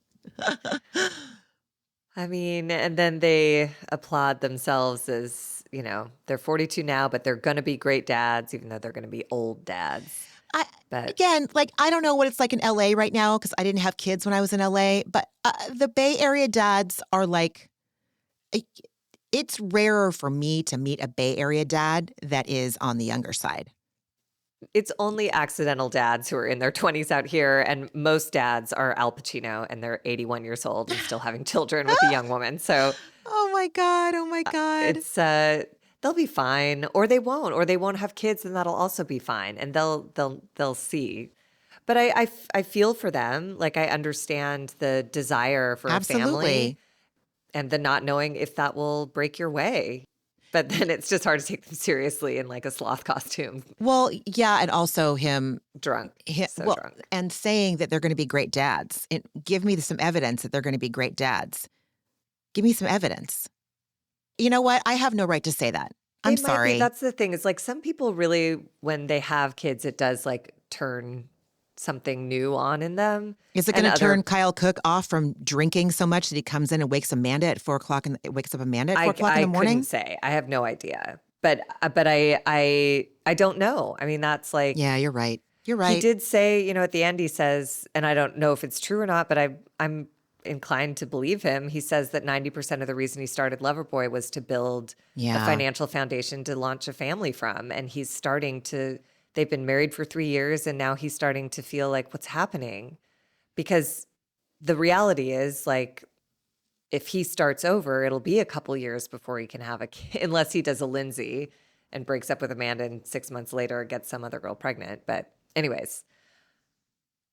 S2: I mean, and then they applaud themselves as, they're 42 now, but they're going to be great dads, even though they're going to be old dads.
S1: I
S2: But
S1: Again, like, I don't know what it's like in LA right now because I didn't have kids when I was in LA, but the Bay Area dads are like, it's rarer for me to meet a Bay Area dad that is on the younger side.
S2: it's only accidental dads who are in their 20s out here. And most dads are Al Pacino and they're 81 years old and still having children with a young woman. So
S1: Oh my God. Oh my God.
S2: it's, they'll be fine or they won't have kids and that'll also be fine. And they'll see. But I feel for them. Like I understand the desire for a family
S1: Absolutely.
S2: and the not knowing if that will break your way. But then it's just hard to take them seriously in like a sloth costume,
S1: Well, yeah. And also
S2: drunk, so
S1: well,
S2: drunk.
S1: and saying that they're going to be great dads. Give me some evidence that they're going to be great dads. Give me some evidence. You know what? I have no right to say that.
S2: They
S1: I'm
S2: might be.
S1: sorry.
S2: That's the thing. It's like some people really, when they have kids, it does like turn something new on in them.
S1: Is it
S2: And
S1: going to turn
S2: other,
S1: Kyle Cook off from drinking so much that he comes in and wakes Amanda at 4:00 and wakes up Amanda at 4:00 in
S2: I
S1: the morning?
S2: couldn't say. I have no idea. But I don't know. I mean, that's like
S1: Yeah, you're right. You're
S2: he
S1: right.
S2: did say, at the end he says, and I don't know if it's true or not, but I'm inclined to believe him. He says that 90% of the reason he started Loverboy was to build a
S1: Yeah.
S2: financial foundation to launch a family from. And he's starting to, they've been married for 3 years, and now he's starting to feel like what's happening. Because the reality is, like, if he starts over, it'll be a couple years before he can have a kid, unless he does a Lindsay and breaks up with Amanda and 6 months later gets some other girl pregnant. But anyways,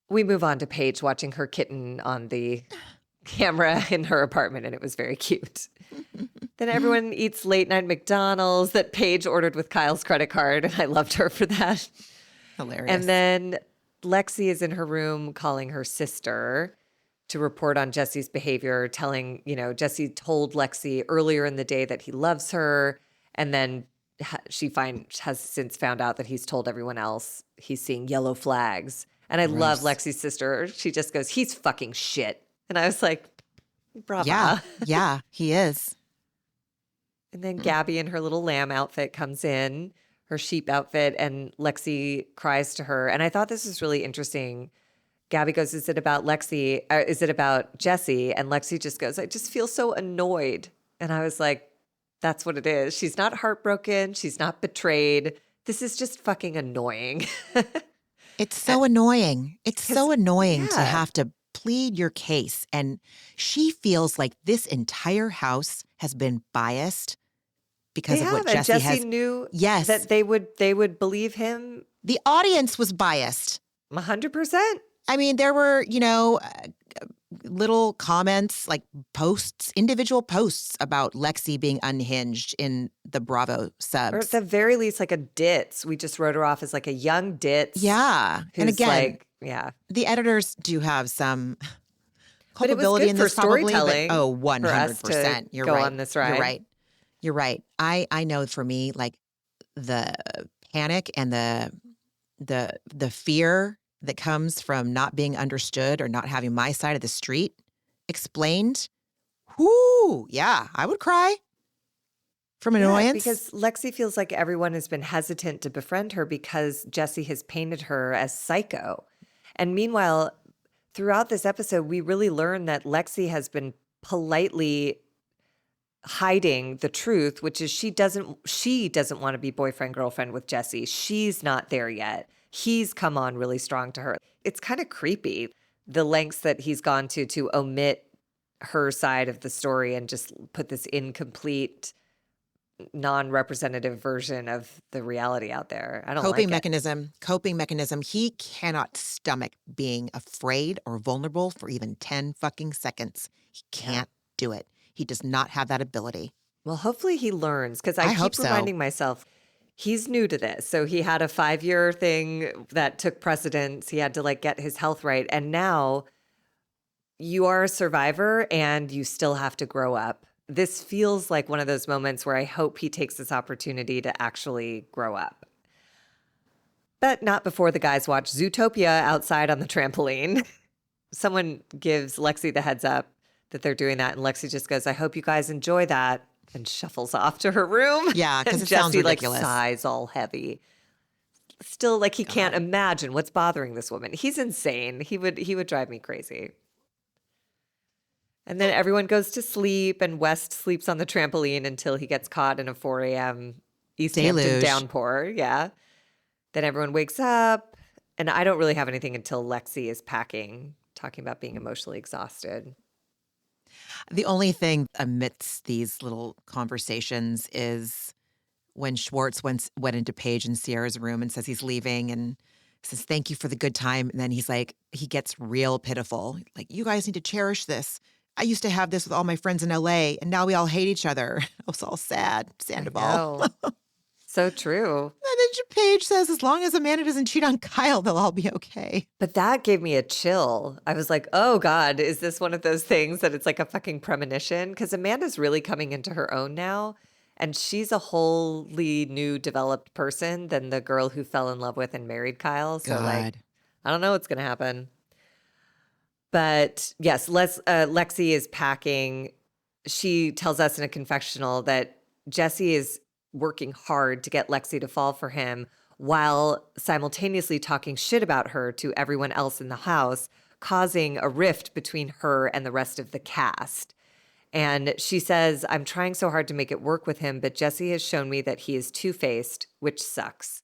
S2: we move on to Paige watching her kitten on the camera in her apartment, and it was very cute. Then everyone eats late night McDonald's that Paige ordered with Kyle's credit card, and I loved her for that.
S1: Hilarious.
S2: And then Lexi is in her room calling her sister to report on Jesse's behavior, telling, Jesse told Lexi earlier in the day that he loves her. And then has since found out that he's told everyone else he's seeing yellow flags. And I love
S1: Gross.
S2: Lexi's sister. She just goes, he's fucking shit. And I was like, brava.
S1: Yeah. Yeah, he is.
S2: And then Gabby in her little lamb outfit comes in, her sheep outfit, and Lexi cries to her. And I thought this was really interesting. Gabby goes, is it about Lexi? Is it about Jesse? And Lexi just goes, I just feel so annoyed. And I was like, that's what it is. She's not heartbroken. She's not betrayed. This is just fucking annoying.
S1: It's so annoying. It's so annoying to
S2: yeah.
S1: have to plead your case. And she feels like this entire house has been biased because
S2: They
S1: of what
S2: have, and
S1: Jesse
S2: Jesse
S1: has.
S2: knew
S1: Yes.
S2: that they would believe him
S1: The audience was biased.
S2: 100%.
S1: I mean, there were, little comments, like posts, individual posts about Lexi being unhinged in the Bravo
S2: Or at
S1: subs.
S2: the very least, like a ditz. We just wrote her off as like a young ditz.
S1: Yeah.
S2: Who's
S1: And again,
S2: like, yeah.
S1: the editors do have some
S2: But it was
S1: culpability
S2: good
S1: in
S2: for
S1: this probably.
S2: storytelling
S1: But, oh,
S2: for us to
S1: 100%. You're
S2: go
S1: right.
S2: on this ride.
S1: You're right. You're right. I know for me, like the panic and the fear that comes from not being understood or not having my side of the street explained. Whoo, yeah, I would cry from annoyance.
S2: Yeah, because Lexi feels like everyone has been hesitant to befriend her because Jesse has painted her as psycho. And meanwhile, throughout this episode, we really learn that Lexi has been politely hiding the truth, which is she doesn't want to be boyfriend girlfriend with Jesse. She's not there yet. He's come on really strong to her. It's kind of creepy, the lengths that he's gone to omit her side of the story and just put this incomplete, non-representative version of the reality out there. I don't
S1: Coping
S2: like
S1: mechanism. He cannot stomach being afraid or vulnerable for even 10 fucking seconds. He can't do it. He does not have that ability.
S2: Well, hopefully he learns, because I
S1: hope
S2: keep
S1: so.
S2: reminding myself he's new to this. So he had a 5-year thing that took precedence. He had to like get his health right. And now you are a survivor and you still have to grow up. This feels like one of those moments where I hope he takes this opportunity to actually grow up. But not before the guys watch Zootopia outside on the trampoline. Someone gives Lexi the heads up that they're doing that, and Lexi just goes, I hope you guys enjoy that, and shuffles off to her room.
S1: Yeah, because
S2: And
S1: it sounds
S2: Jesse,
S1: ridiculous.
S2: like, sighs all heavy. Still, like, he can't imagine what's bothering this woman. He's insane. He would drive me crazy. And then everyone goes to sleep, and West sleeps on the trampoline until he gets caught in a 4 a.m. East Hampton
S1: Deluge.
S2: downpour. Yeah. Then everyone wakes up, and I don't really have anything until Lexi is packing, talking about being emotionally exhausted.
S1: The only thing amidst these little conversations is when Schwartz went into Paige and Sierra's room and says he's leaving and says, thank you for the good time. And then he's like, he gets real pitiful. Like, you guys need to cherish this. I used to have this with all my friends in LA, and now we all hate each other. I was all sad. Sandoval.
S2: So true.
S1: And then Paige says, as long as Amanda doesn't cheat on Kyle, they'll all be okay.
S2: But that gave me a chill. I was like, oh God, is this one of those things that it's like a fucking premonition? Because Amanda's really coming into her own now. And she's a wholly new developed person than the girl who fell in love with and married Kyle. So like, I don't know what's going to happen. But yes, Lexi is packing. She tells us in a confessional that Jesse is working hard to get Lexi to fall for him while simultaneously talking shit about her to everyone else in the house, causing a rift between her and the rest of the cast. And she says, I'm trying so hard to make it work with him, but Jesse has shown me that he is two-faced, which sucks.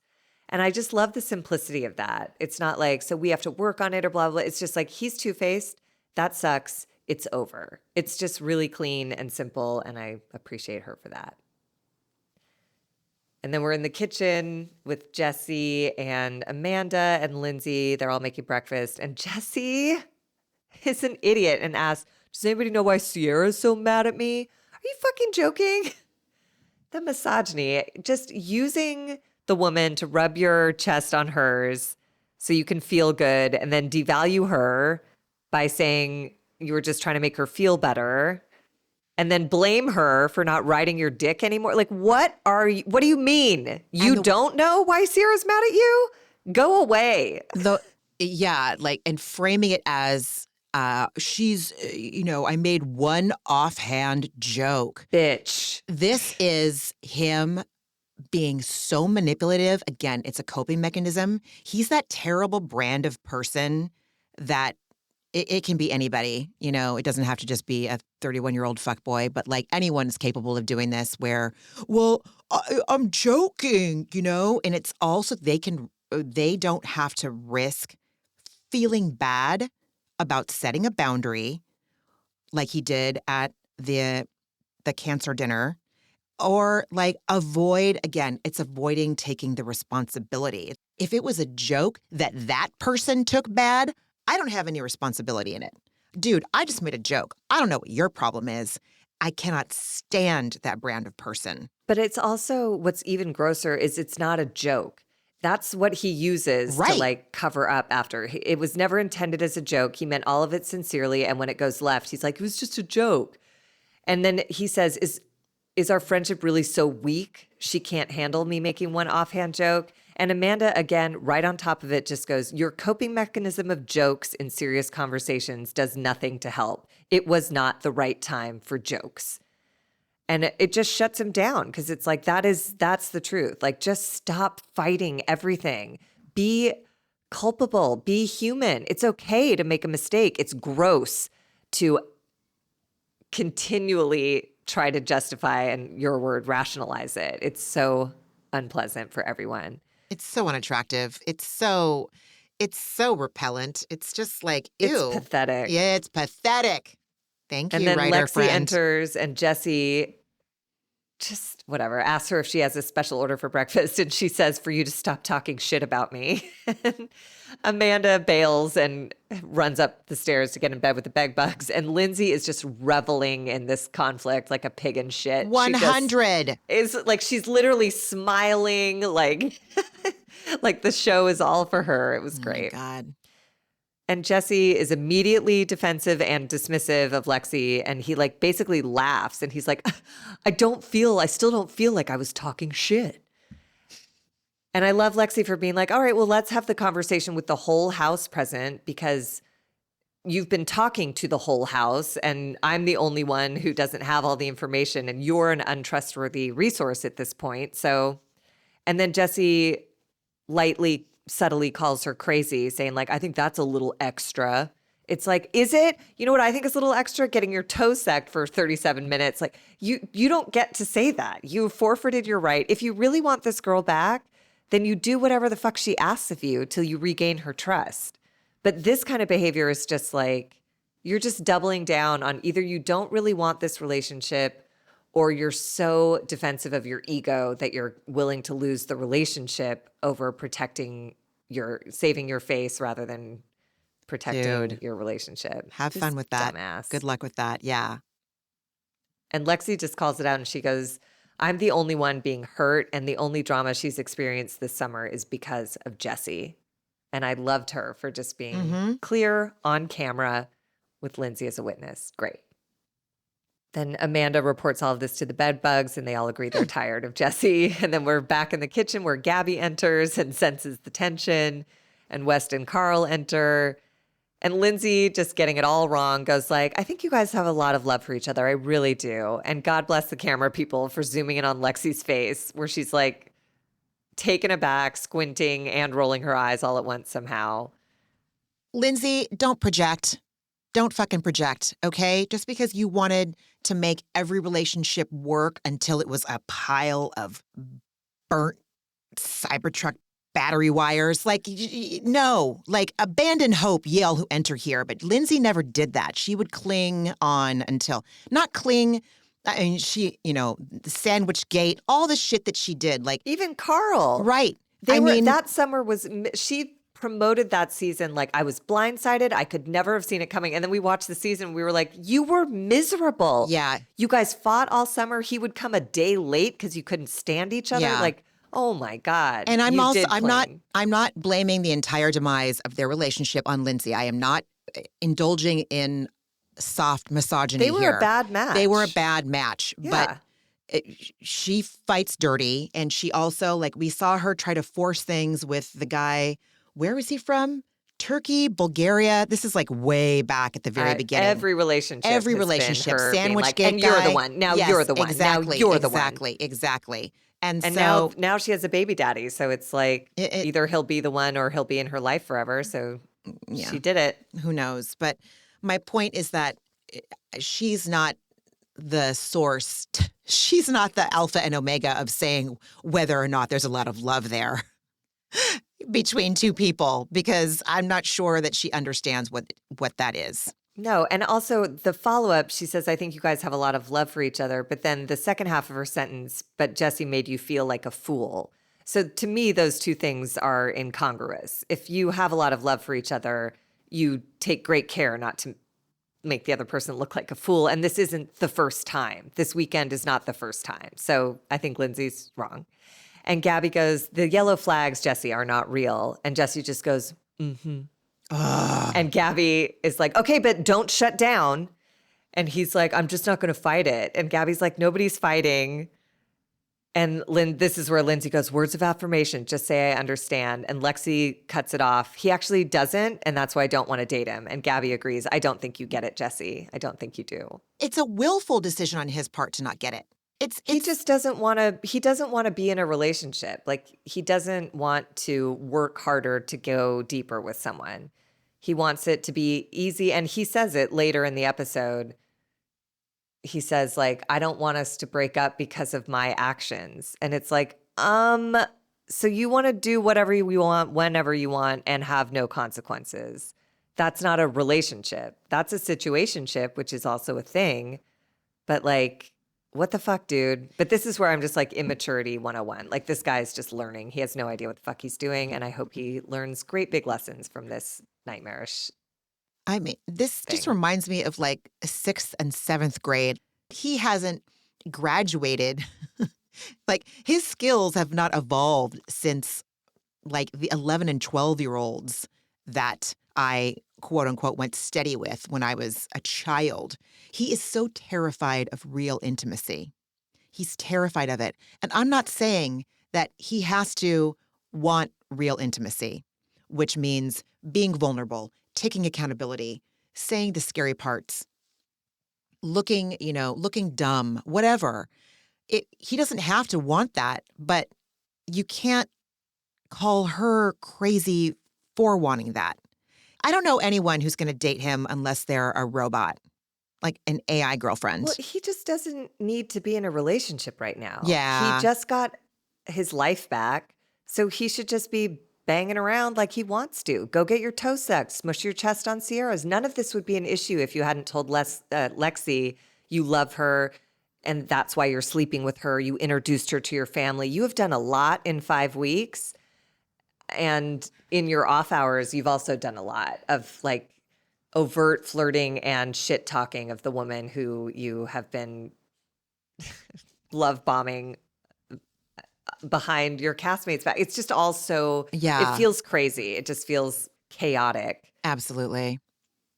S2: And I just love the simplicity of that. It's not like, so we have to work on it or blah, blah. It's just like, he's two-faced. That sucks. It's over. It's just really clean and simple, and I appreciate her for that. And then we're in the kitchen with Jesse and Amanda and Lindsay. They're all making breakfast. And Jesse is an idiot and asks, does anybody know why Sierra's so mad at me? Are you fucking joking? The misogyny, just using the woman to rub your chest on hers so you can feel good and then devalue her by saying you were just trying to make her feel better and then blame her for not riding your dick anymore. Like, what do you mean? You don't know why Sierra's mad at you? Go away.
S1: And framing it as she's, I made one offhand joke.
S2: Bitch.
S1: This is him being so manipulative. Again, it's a coping mechanism. He's that terrible brand of person that it can be anybody. It doesn't have to just be a 31-year-old fuckboy, but like anyone's capable of doing this where, well, I'm joking, and it's also they don't have to risk feeling bad about setting a boundary like he did at the cancer dinner, or like it's avoiding taking the responsibility. If it was a joke that person took bad, I don't have any responsibility in it. Dude, I just made a joke. I don't know what your problem is. I cannot stand that brand of person.
S2: But it's also, what's even grosser is it's not a joke. That's what he uses to like cover up after. It was never intended as a joke. He meant all of it sincerely. And when it goes left, he's like, it was just a joke. And then he says, is our friendship really so weak? She can't handle me making one offhand joke. And Amanda, again, right on top of it, just goes, your coping mechanism of jokes in serious conversations does nothing to help. It was not the right time for jokes. And it just shuts him down because it's like, that's the truth. Like, just stop fighting everything. Be culpable. Be human. It's okay to make a mistake. It's gross to continually try to justify and, your word, rationalize it. It's so unpleasant for everyone.
S1: It's so unattractive. It's so repellent. It's just like, ew.
S2: It's pathetic.
S1: Yeah, it's pathetic. Thank you,
S2: and then
S1: writer
S2: Lexi
S1: friend.
S2: enters and Jesse just whatever, asks her if she has a special order for breakfast. And she says, for you to stop talking shit about me. And Amanda bails and runs up the stairs to get in bed with the bed bugs. And Lindsay is just reveling in this conflict like a pig in shit.
S1: 100.
S2: Is like, she's literally smiling like, like the show is all for her. It was great.
S1: Oh my God.
S2: And Jesse is immediately defensive and dismissive of Lexi. And he like basically laughs and he's like, I still don't feel like I was talking shit. And I love Lexi for being like, all right, well, let's have the conversation with the whole house present because you've been talking to the whole house and I'm the only one who doesn't have all the information and you're an untrustworthy resource at this point. So, and then Jesse subtly calls her crazy, saying like, I think that's a little extra. It's like, is it? You know what I think is a little extra? Getting your toe sacked for 37 minutes. Like, you don't get to say that. You forfeited your right. If you really want this girl back, then you do whatever the fuck she asks of you till you regain her trust. But this kind of behavior is just like, you're just doubling down on either you don't really want this relationship or you're so defensive of your ego that you're willing to lose the relationship over saving your face rather than protecting your relationship.
S1: Have fun with that.
S2: Dumbass.
S1: Good luck with that. Yeah.
S2: And Lexi just calls it out and she goes, I'm the only one being hurt and the only drama she's experienced this summer is because of Jesse. And I loved her for just being clear on camera with Lindsay as a witness. Great. Then Amanda reports all of this to the bed bugs and they all agree they're tired of Jesse. And then we're back in the kitchen where Gabby enters and senses the tension. and West and Carl enter. And Lindsay, just getting it all wrong, goes like, I think you guys have a lot of love for each other. I really do. And God bless the camera people for zooming in on Lexi's face, where she's like taken aback, squinting, and rolling her eyes all at once somehow.
S1: Lindsay, don't project. Don't fucking project, okay? Just because you wanted to make every relationship work until it was a pile of burnt Cybertruck battery wires. Like, no, like abandon hope, Yale who enter here. But Lindsay never did that. She would cling on until, not cling, I mean, she, the sandwich gate, all the shit that she did. Like,
S2: Even Carl.
S1: right.
S2: That summer she promoted that season like I was blindsided. I could never have seen it coming. And then we watched the season. We were like, you were miserable.
S1: Yeah.
S2: You guys fought all summer. He would come a day late because you couldn't stand each other.
S1: Yeah.
S2: Like, oh my God.
S1: And I'm
S2: cling.
S1: not blaming the entire demise of their relationship on Lindsay. I am not indulging in soft misogyny
S2: They were
S1: here.
S2: a bad match.
S1: They were a bad match.
S2: Yeah.
S1: But she fights dirty. And she also, like, we saw her try to force things with the guy. Where was he from? Turkey, Bulgaria. This is like way back at the very beginning.
S2: Every relationship. has been her being
S1: sandwich
S2: like,
S1: gate
S2: and
S1: guy.
S2: you're the one. Now
S1: Yes,
S2: you're the one.
S1: Exactly,
S2: Now you're the one.
S1: Exactly. And
S2: And
S1: so
S2: now she has a baby daddy. So it's like either he'll be the one or he'll be in her life forever. So she did it.
S1: who knows? But my point is that she's not the source. She's not the alpha and omega of saying whether or not there's a lot of love there between two people, because I'm not sure that she understands what that is.
S2: No. And also the follow-up, she says, I think you guys have a lot of love for each other. But then the second half of her sentence, but Jesse made you feel like a fool. So to me, those two things are incongruous. If you have a lot of love for each other, you take great care not to make the other person look like a fool. And this isn't the first time. This weekend is not the first time. So I think Lindsay's wrong. And Gabby goes, the yellow flags, Jesse, are not real. And Jesse just goes, mm-hmm. And Gabby is like, okay, but don't shut down. And he's like, I'm just not going to fight it. And Gabby's like, nobody's fighting. And this is where Lindsay goes, words of affirmation, just say I understand. And Lexi cuts it off. He actually doesn't, and that's why I don't want to date him. And Gabby agrees. I don't think you get it, Jesse. I don't think you do.
S1: It's a willful decision on his part to not get it.
S2: He just doesn't want to. He doesn't want to be in a relationship. Like, he doesn't want to work harder to go deeper with someone. He wants it to be easy. And he says it later in the episode. He says, like, I don't want us to break up because of my actions. And it's like, so you want to do whatever you want, whenever you want, and have no consequences. That's not a relationship. That's a situationship, which is also a thing. But like, what the fuck, dude? But this is where I'm just like, immaturity 101. Like, this guy's just learning. He has no idea what the fuck he's doing. And I hope he learns great big lessons from this nightmarish.
S1: I mean, this just reminds me of like 6th and 7th grade. He hasn't graduated. Like, his skills have not evolved since like the 11 and 12-year-olds that I, quote unquote, went steady with when I was a child. He is so terrified of real intimacy. He's terrified of it. And I'm not saying that he has to want real intimacy, which means being vulnerable, taking accountability, saying the scary parts, looking dumb, whatever. He doesn't have to want that, but you can't call her crazy for wanting that. I don't know anyone who's going to date him unless they're a robot, like an AI girlfriend.
S2: Well, he just doesn't need to be in a relationship right now.
S1: Yeah.
S2: He just got his life back, so he should just be banging around like he wants to. Go get your toe sucked, smush your chest on Sierra's. None of this would be an issue if you hadn't told Lexi you love her and that's why you're sleeping with her. You introduced her to your family. You have done a lot in 5 weeks. And in your off hours, you've also done a lot of like overt flirting and shit talking of the woman who you have been love bombing behind your castmates' back. It's just all so,
S1: Yeah.
S2: It feels crazy. It just feels chaotic.
S1: Absolutely.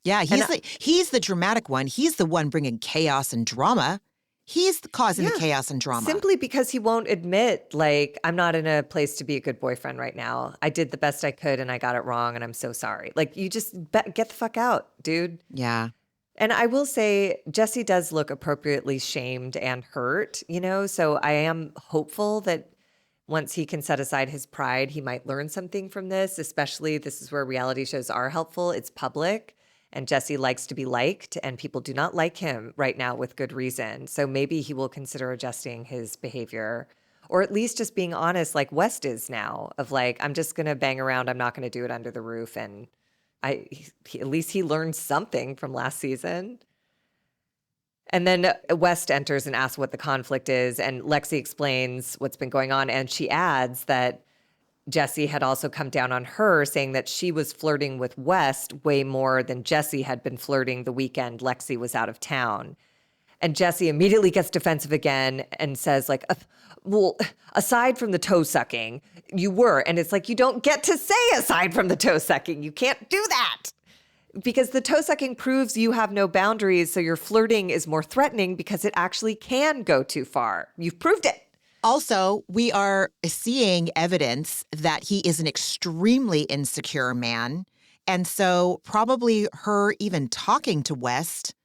S1: Yeah, he's the dramatic one. He's the one bringing chaos and drama. He's causing the
S2: Yeah.
S1: chaos and drama.
S2: Simply because he won't admit, like, I'm not in a place to be a good boyfriend right now. I did the best I could and I got it wrong and I'm so sorry. Like, you just get the fuck out, dude.
S1: Yeah.
S2: And I will say, Jesse does look appropriately shamed and hurt, you know? So I am hopeful that once he can set aside his pride, he might learn something from this, especially this is where reality shows are helpful. It's public. And Jesse likes to be liked, and people do not like him right now with good reason. So maybe he will consider adjusting his behavior, or at least just being honest, like West is now, of like, I'm just going to bang around. I'm not going to do it under the roof. And at least he learned something from last season. And then West enters and asks what the conflict is, and Lexi explains what's been going on, and she adds that Jesse had also come down on her, saying that she was flirting with West way more than Jesse had been flirting the weekend Lexi was out of town. And Jesse immediately gets defensive again and says, like, well, aside from the toe sucking, you were. And it's like, you don't get to say aside from the toe sucking. You can't do that. Because the toe sucking proves you have no boundaries. So your flirting is more threatening because it actually can go too far. You've proved it.
S1: Also, we are seeing evidence that he is an extremely insecure man. And so probably her even talking to West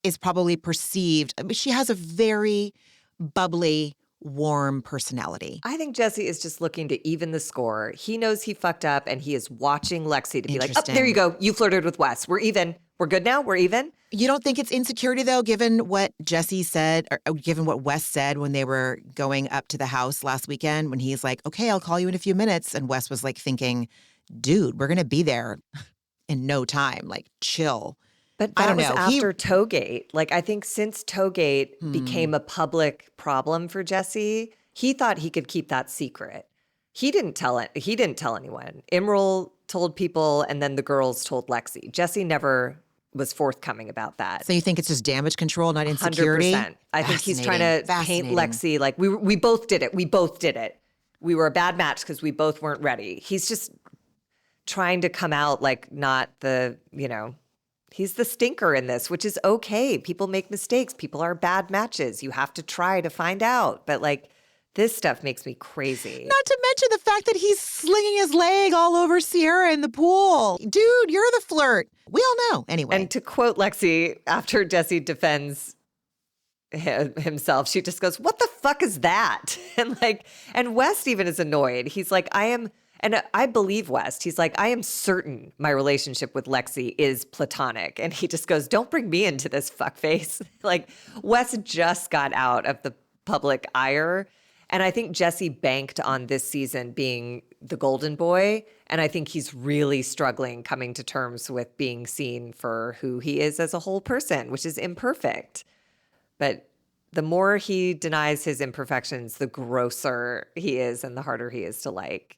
S1: is probably perceived. I mean, she has a very bubbly, warm personality.
S2: I think Jesse is just looking to even the score. He knows he fucked up and he is watching Lexi to be like, oh, there you go. You flirted with Wes. We're even. We're good now. We're even.
S1: You don't think it's insecurity, though, given what Jesse said, or given what Wes said when they were going up to the house last weekend, when he's like, okay, I'll call you in a few minutes. And Wes was like thinking, dude, we're going to be there in no time. Like, chill.
S2: But that was after Toegate. Like, I think since Toegate became a public problem for Jesse, he thought he could keep that secret. He didn't tell it. He didn't tell anyone. Imral told people, and then the girls told Lexi. Jesse never was forthcoming about that.
S1: So you think it's just damage control, not insecurity?
S2: 100%. I think he's trying to paint Lexi like we both did it. We both did it. We were a bad match because we both weren't ready. He's just trying to come out like not the, he's the stinker in this, which is okay. People make mistakes. People are bad matches. You have to try to find out. But like, this stuff makes me crazy.
S1: Not to mention the fact that he's slinging his leg all over Sierra in the pool. Dude, you're the flirt. We all know. Anyway.
S2: And to quote Lexi, after Jesse defends himself, she just goes, what the fuck is that? And West even is annoyed. He's like, and I believe West. He's like, I am certain my relationship with Lexi is platonic. And he just goes, don't bring me into this fuckface. Like, West just got out of the public ire. And I think Jesse banked on this season being the golden boy. And I think he's really struggling coming to terms with being seen for who he is as a whole person, which is imperfect. But the more he denies his imperfections, the grosser he is and the harder he is to like.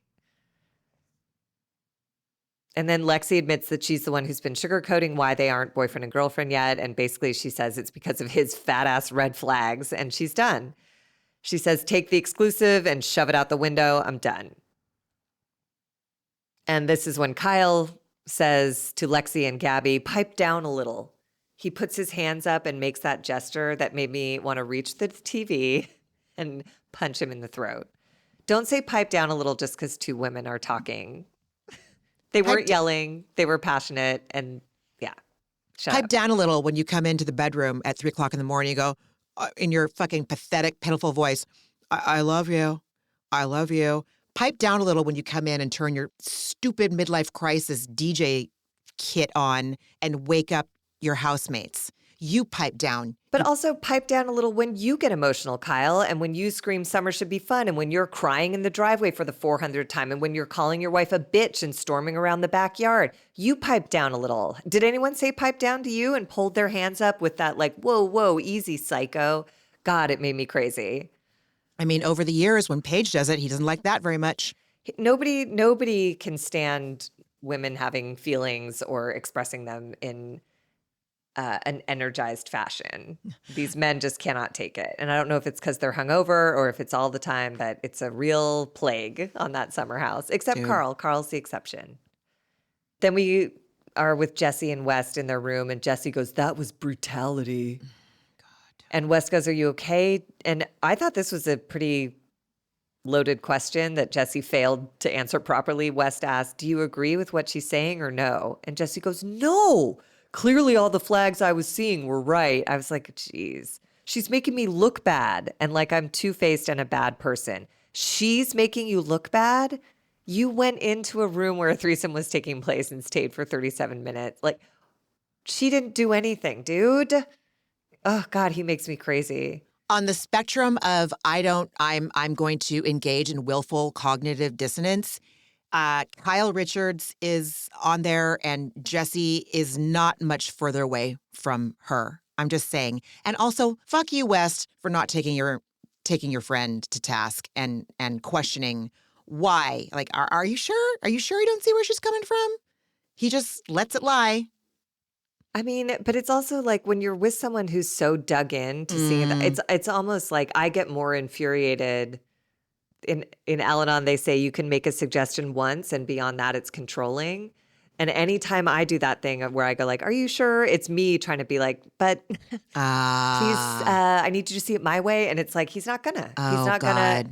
S2: And then Lexi admits that she's the one who's been sugarcoating why they aren't boyfriend and girlfriend yet. And basically she says it's because of his fat ass red flags, and she's done. She says, take the exclusive and shove it out the window. I'm done. And this is when Kyle says to Lexi and Gabby, pipe down a little. He puts his hands up and makes that gesture that made me want to reach the TV and punch him in the throat. Don't say pipe down a little just because two women are talking. They weren't yelling. They were passionate. And yeah,
S1: pipe down a little when you come into the bedroom at 3 o'clock in the morning. You go, in your fucking pathetic, pitiful voice, I love you. I love you. Pipe down a little when you come in and turn your stupid midlife crisis DJ kit on and wake up your housemates. You pipe down.
S2: But also pipe down a little when you get emotional, Kyle, and when you scream summer should be fun, and when you're crying in the driveway for the 400th time, and when you're calling your wife a bitch and storming around the backyard. You pipe down a little. Did anyone say pipe down to you and pulled their hands up with that like, whoa, whoa, easy, psycho? God, it made me crazy.
S1: I mean, over the years, when Paige does it, he doesn't like that very much.
S2: Nobody can stand women having feelings or expressing them in an energized fashion. These men just cannot take it. And I don't know if it's because they're hungover or if it's all the time, but it's a real plague on that summer house, except Dude. Carl. Carl's the exception. Then we are with Jesse and West in their room, and Jesse goes, that was brutality.
S1: God.
S2: And Wes goes, are you okay? And I thought this was a pretty loaded question that Jesse failed to answer properly. West asked, do you agree with what she's saying or no? And Jesse goes, no. Clearly all the flags I was seeing were right. I was like, geez, she's making me look bad and like I'm two-faced and a bad person. She's making you look bad? You went into a room where a threesome was taking place and stayed for 37 minutes. Like, she didn't do anything, dude. Oh God, he makes me crazy.
S1: On the spectrum of I'm going to engage in willful cognitive dissonance, Kyle Richards is on there and Jesse is not much further away from her. I'm just saying. And also, fuck you, West, for not taking your friend to task and questioning why. Like, are you sure? Are you sure you don't see where she's coming from? He just lets it lie.
S2: I mean, but it's also like when you're with someone who's so dug in to seeing that, it's almost like I get more infuriated. In Al-Anon, they say you can make a suggestion once and beyond that, it's controlling. And anytime I do that thing where I go like, are you sure? It's me trying to be like, but please, I need you to see it my way. And it's like, he's not gonna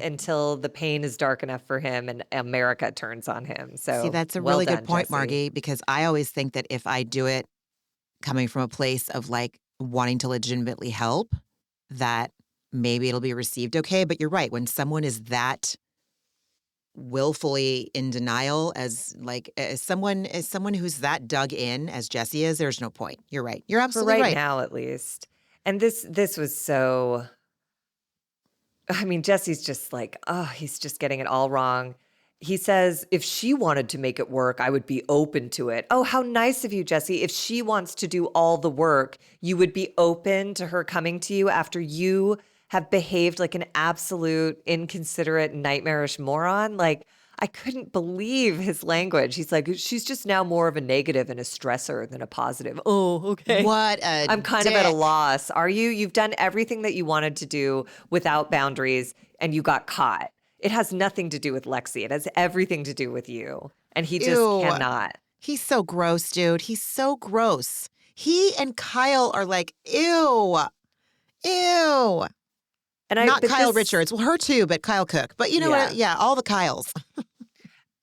S2: until the pain is dark enough for him and America turns on him. So
S1: see, that's a
S2: well
S1: really
S2: done,
S1: good point,
S2: Jesse.
S1: Margie, because I always think that if I do it coming from a place of like wanting to legitimately help, that maybe it'll be received okay. But you're right. When someone is that willfully in denial as someone who's that dug in as Jesse is, there's no point. You're right. You're absolutely
S2: For
S1: right.
S2: now, at least. And this was so, I mean, Jesse's just like, oh, he's just getting it all wrong. He says, if she wanted to make it work, I would be open to it. Oh, how nice of you, Jesse. If she wants to do all the work, you would be open to her coming to you after you have behaved like an absolute inconsiderate, nightmarish moron. Like, I couldn't believe his language. He's like, she's just now more of a negative and a stressor than a positive. Oh, okay.
S1: What a
S2: I'm kind of at a loss. Are you? You've done everything that you wanted to do without boundaries and you got caught. It has nothing to do with Lexi. It has everything to do with you. And he just
S1: Ew.
S2: cannot.
S1: He's so gross, dude. He's so gross. He and Kyle are like, ew. Ew.
S2: And
S1: Not Kyle Richards. Well, her too, but Kyle Cook. But you know what? Yeah, all the Kyles.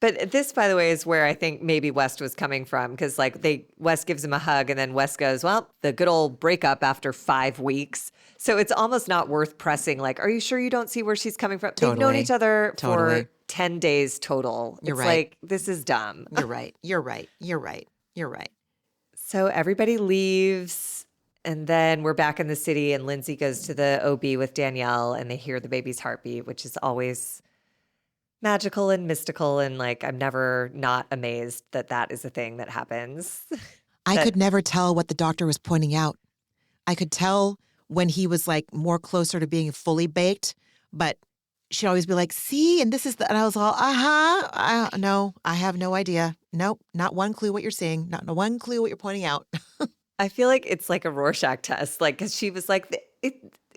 S2: But this, by the way, is where I think maybe West was coming from. Because like West gives him a hug and then West goes, well, the good old breakup after 5 weeks. So it's almost not worth pressing. Like, are you sure you don't see where she's coming from?
S1: Totally.
S2: They've known each other for 10 days total.
S1: You're
S2: it's
S1: right.
S2: like, this is dumb.
S1: You're right. You're right. You're right. You're right.
S2: So everybody leaves. And then we're back in the city and Lindsay goes to the OB with Danielle and they hear the baby's heartbeat, which is always magical and mystical. And like, I'm never not amazed that that is a thing that happens.
S1: I could never tell what the doctor was pointing out. I could tell when he was like more closer to being fully baked, but she'd always be like, see, and this is and I was all, no, I have no idea. Nope, not one clue what you're seeing. Not one clue what you're pointing out.
S2: I feel like it's like a Rorschach test, like, because she was like,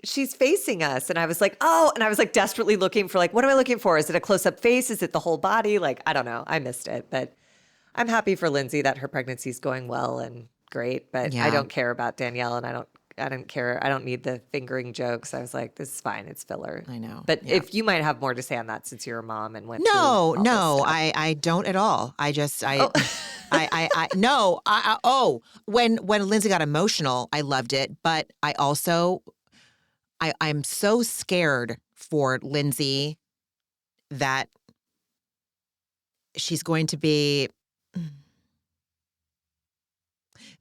S2: she's facing us. And I was like, oh, and I was like desperately looking for like, what am I looking for? Is it a close-up face? Is it the whole body? Like, I don't know. I missed it. But I'm happy for Lindsay that her pregnancy is going well and great. But I don't care about Danielle and I don't care. I don't need the fingering jokes. I was like, this is fine. It's filler.
S1: I know.
S2: But if you might have more to say on that since you're a mom and went
S1: No,
S2: through all this stuff.
S1: I don't at all. I just, when Lindsay got emotional, I loved it. But I also, I'm so scared for Lindsay that she's going to be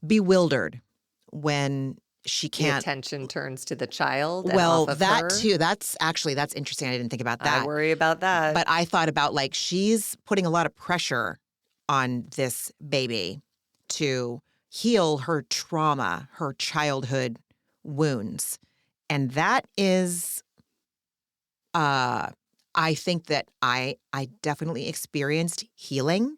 S1: bewildered when she
S2: The
S1: can't.
S2: attention turns to the child. And
S1: Well,
S2: off of
S1: that
S2: her.
S1: too. That's interesting. I didn't think about that.
S2: I worry about that.
S1: But I thought about like she's putting a lot of pressure on this baby to heal her trauma, her childhood wounds. And that is, I think that I definitely experienced healing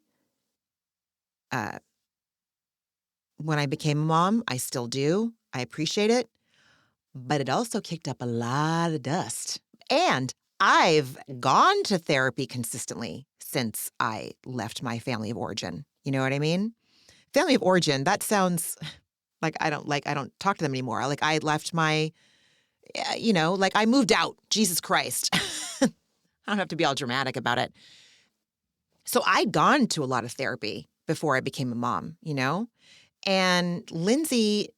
S1: when I became a mom. I still do. I appreciate it. But it also kicked up a lot of dust. And I've gone to therapy consistently since I left my family of origin. You know what I mean? Family of origin, that sounds like I don't talk to them anymore. Like I left my like I moved out. Jesus Christ. I don't have to be all dramatic about it. So I'd gone to a lot of therapy before I became a mom, and Lindsay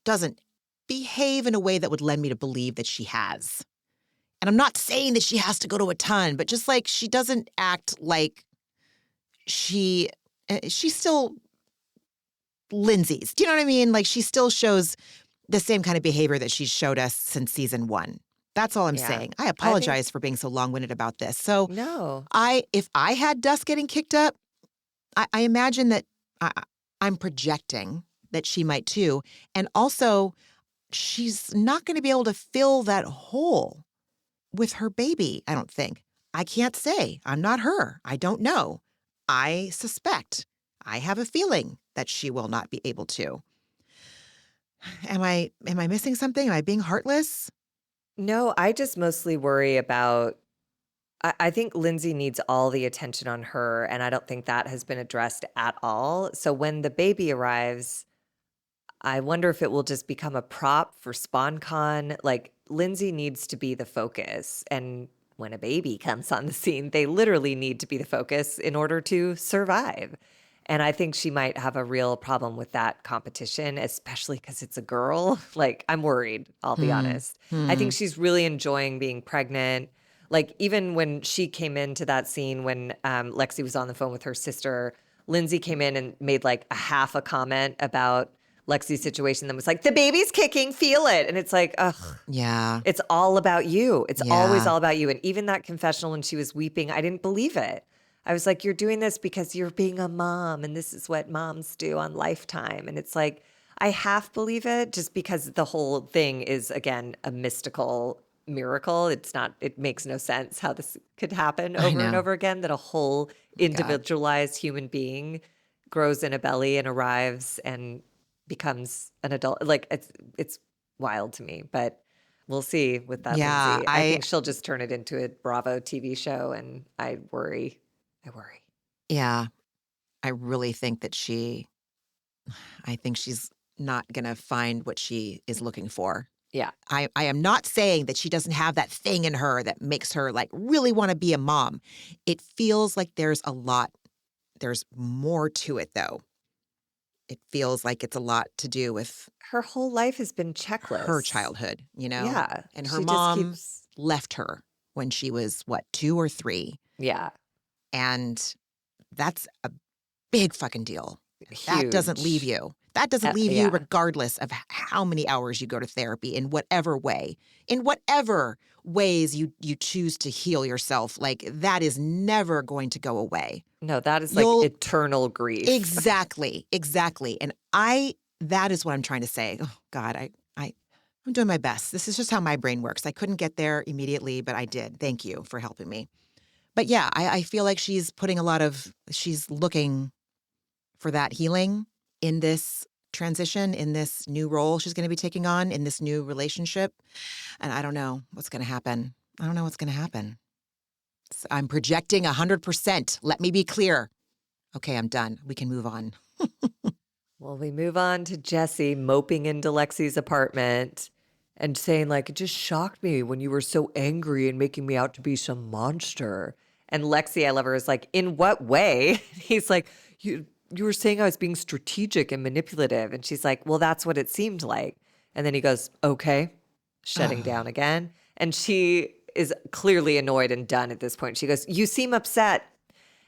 S1: doesn't behave in a way that would lend me to believe that she has. And I'm not saying that she has to go to a ton, but just like she doesn't act like she's still Lindsay's. Do you know what I mean? Like she still shows the same kind of behavior that she's showed us since season 1. That's all I'm saying. I apologize for being so long-winded about this. So
S2: No.
S1: if I had dust getting kicked up, I imagine that I'm projecting that she might too. And also, she's not going to be able to fill that hole with her baby, I don't think. I can't say. I'm not her. I don't know. I suspect. I have a feeling that she will not be able to. Am I missing something? Am I being heartless?
S2: No, I just mostly worry about I think Lindsay needs all the attention on her, and I don't think that has been addressed at all. So when the baby arrives, I wonder if it will just become a prop for SpawnCon. Like Lindsay needs to be the focus. And when a baby comes on the scene, they literally need to be the focus in order to survive. And I think she might have a real problem with that competition, especially because it's a girl. Like, I'm worried, I'll be honest. I think she's really enjoying being pregnant. Like, even when she came into that scene when Lexi was on the phone with her sister, Lindsay came in and made like a half a comment about Lexi's situation that was like, the baby's kicking, feel it. And it's like, ugh.
S1: Yeah.
S2: It's all about you. It's
S1: Yeah.
S2: always all about you. And even that confessional when she was weeping, I didn't believe it. I was like, you're doing this because you're being a mom and this is what moms do on Lifetime. And it's like, I half believe it just because the whole thing is, again, a mystical miracle. It makes no sense how this could happen over and
S1: know.
S2: over again, that a whole individualized human being grows in a belly and arrives and becomes an adult. Like it's wild to me, but we'll see with that
S1: Yeah,
S2: Lindsay. I think she'll just turn it into a Bravo TV show, and I worry.
S1: Yeah. I really think that I think she's not going to find what she is looking for.
S2: Yeah.
S1: I am not saying that she doesn't have that thing in her that makes her like really want to be a mom. It feels like there's more to it though. It feels like it's a lot to do with
S2: Her whole life has been checklist.
S1: her childhood,
S2: Yeah.
S1: And her
S2: She just
S1: mom
S2: keeps-
S1: left her when she was, 2 or 3?
S2: Yeah.
S1: And that's a big fucking deal. That doesn't leave
S2: Huge.
S1: you. That doesn't leave you
S2: Yeah.
S1: regardless of how many hours you go to therapy in whatever way. In whatever ways you choose to heal yourself, like that is never going to go away.
S2: No, that is like eternal grief.
S1: Exactly. And that is what I'm trying to say. Oh God, I'm doing my best. This is just how my brain works. I couldn't get there immediately, but I did. Thank you for helping me. But yeah, I feel like she's looking for that healing in this transition, in this new role she's going to be taking on, in this new relationship. And I don't know what's going to happen. I'm projecting 100%. Let me be clear. Okay, I'm done. We can move on.
S2: Well, we move on to Jesse moping into Lexi's apartment and saying, like, it just shocked me when you were so angry and making me out to be some monster. And Lexi, I love her, is like, in what way? He's like, you were saying I was being strategic and manipulative. And she's like, well, that's what it seemed like. And then he goes, okay, shutting down again. And she is clearly annoyed and done at this point. She goes, you seem upset.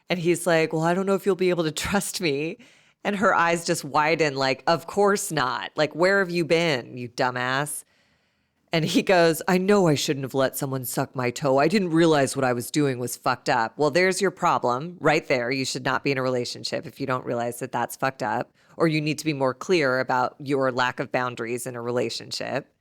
S2: And he's like, well, I don't know if you'll be able to trust me. And her eyes just widen like, of course not. Like, where have you been, you dumbass? And he goes, I know I shouldn't have let someone suck my toe. I didn't realize what I was doing was fucked up. Well, there's your problem right there. You should not be in a relationship if you don't realize that that's fucked up, or you need to be more clear about your lack of boundaries in a relationship.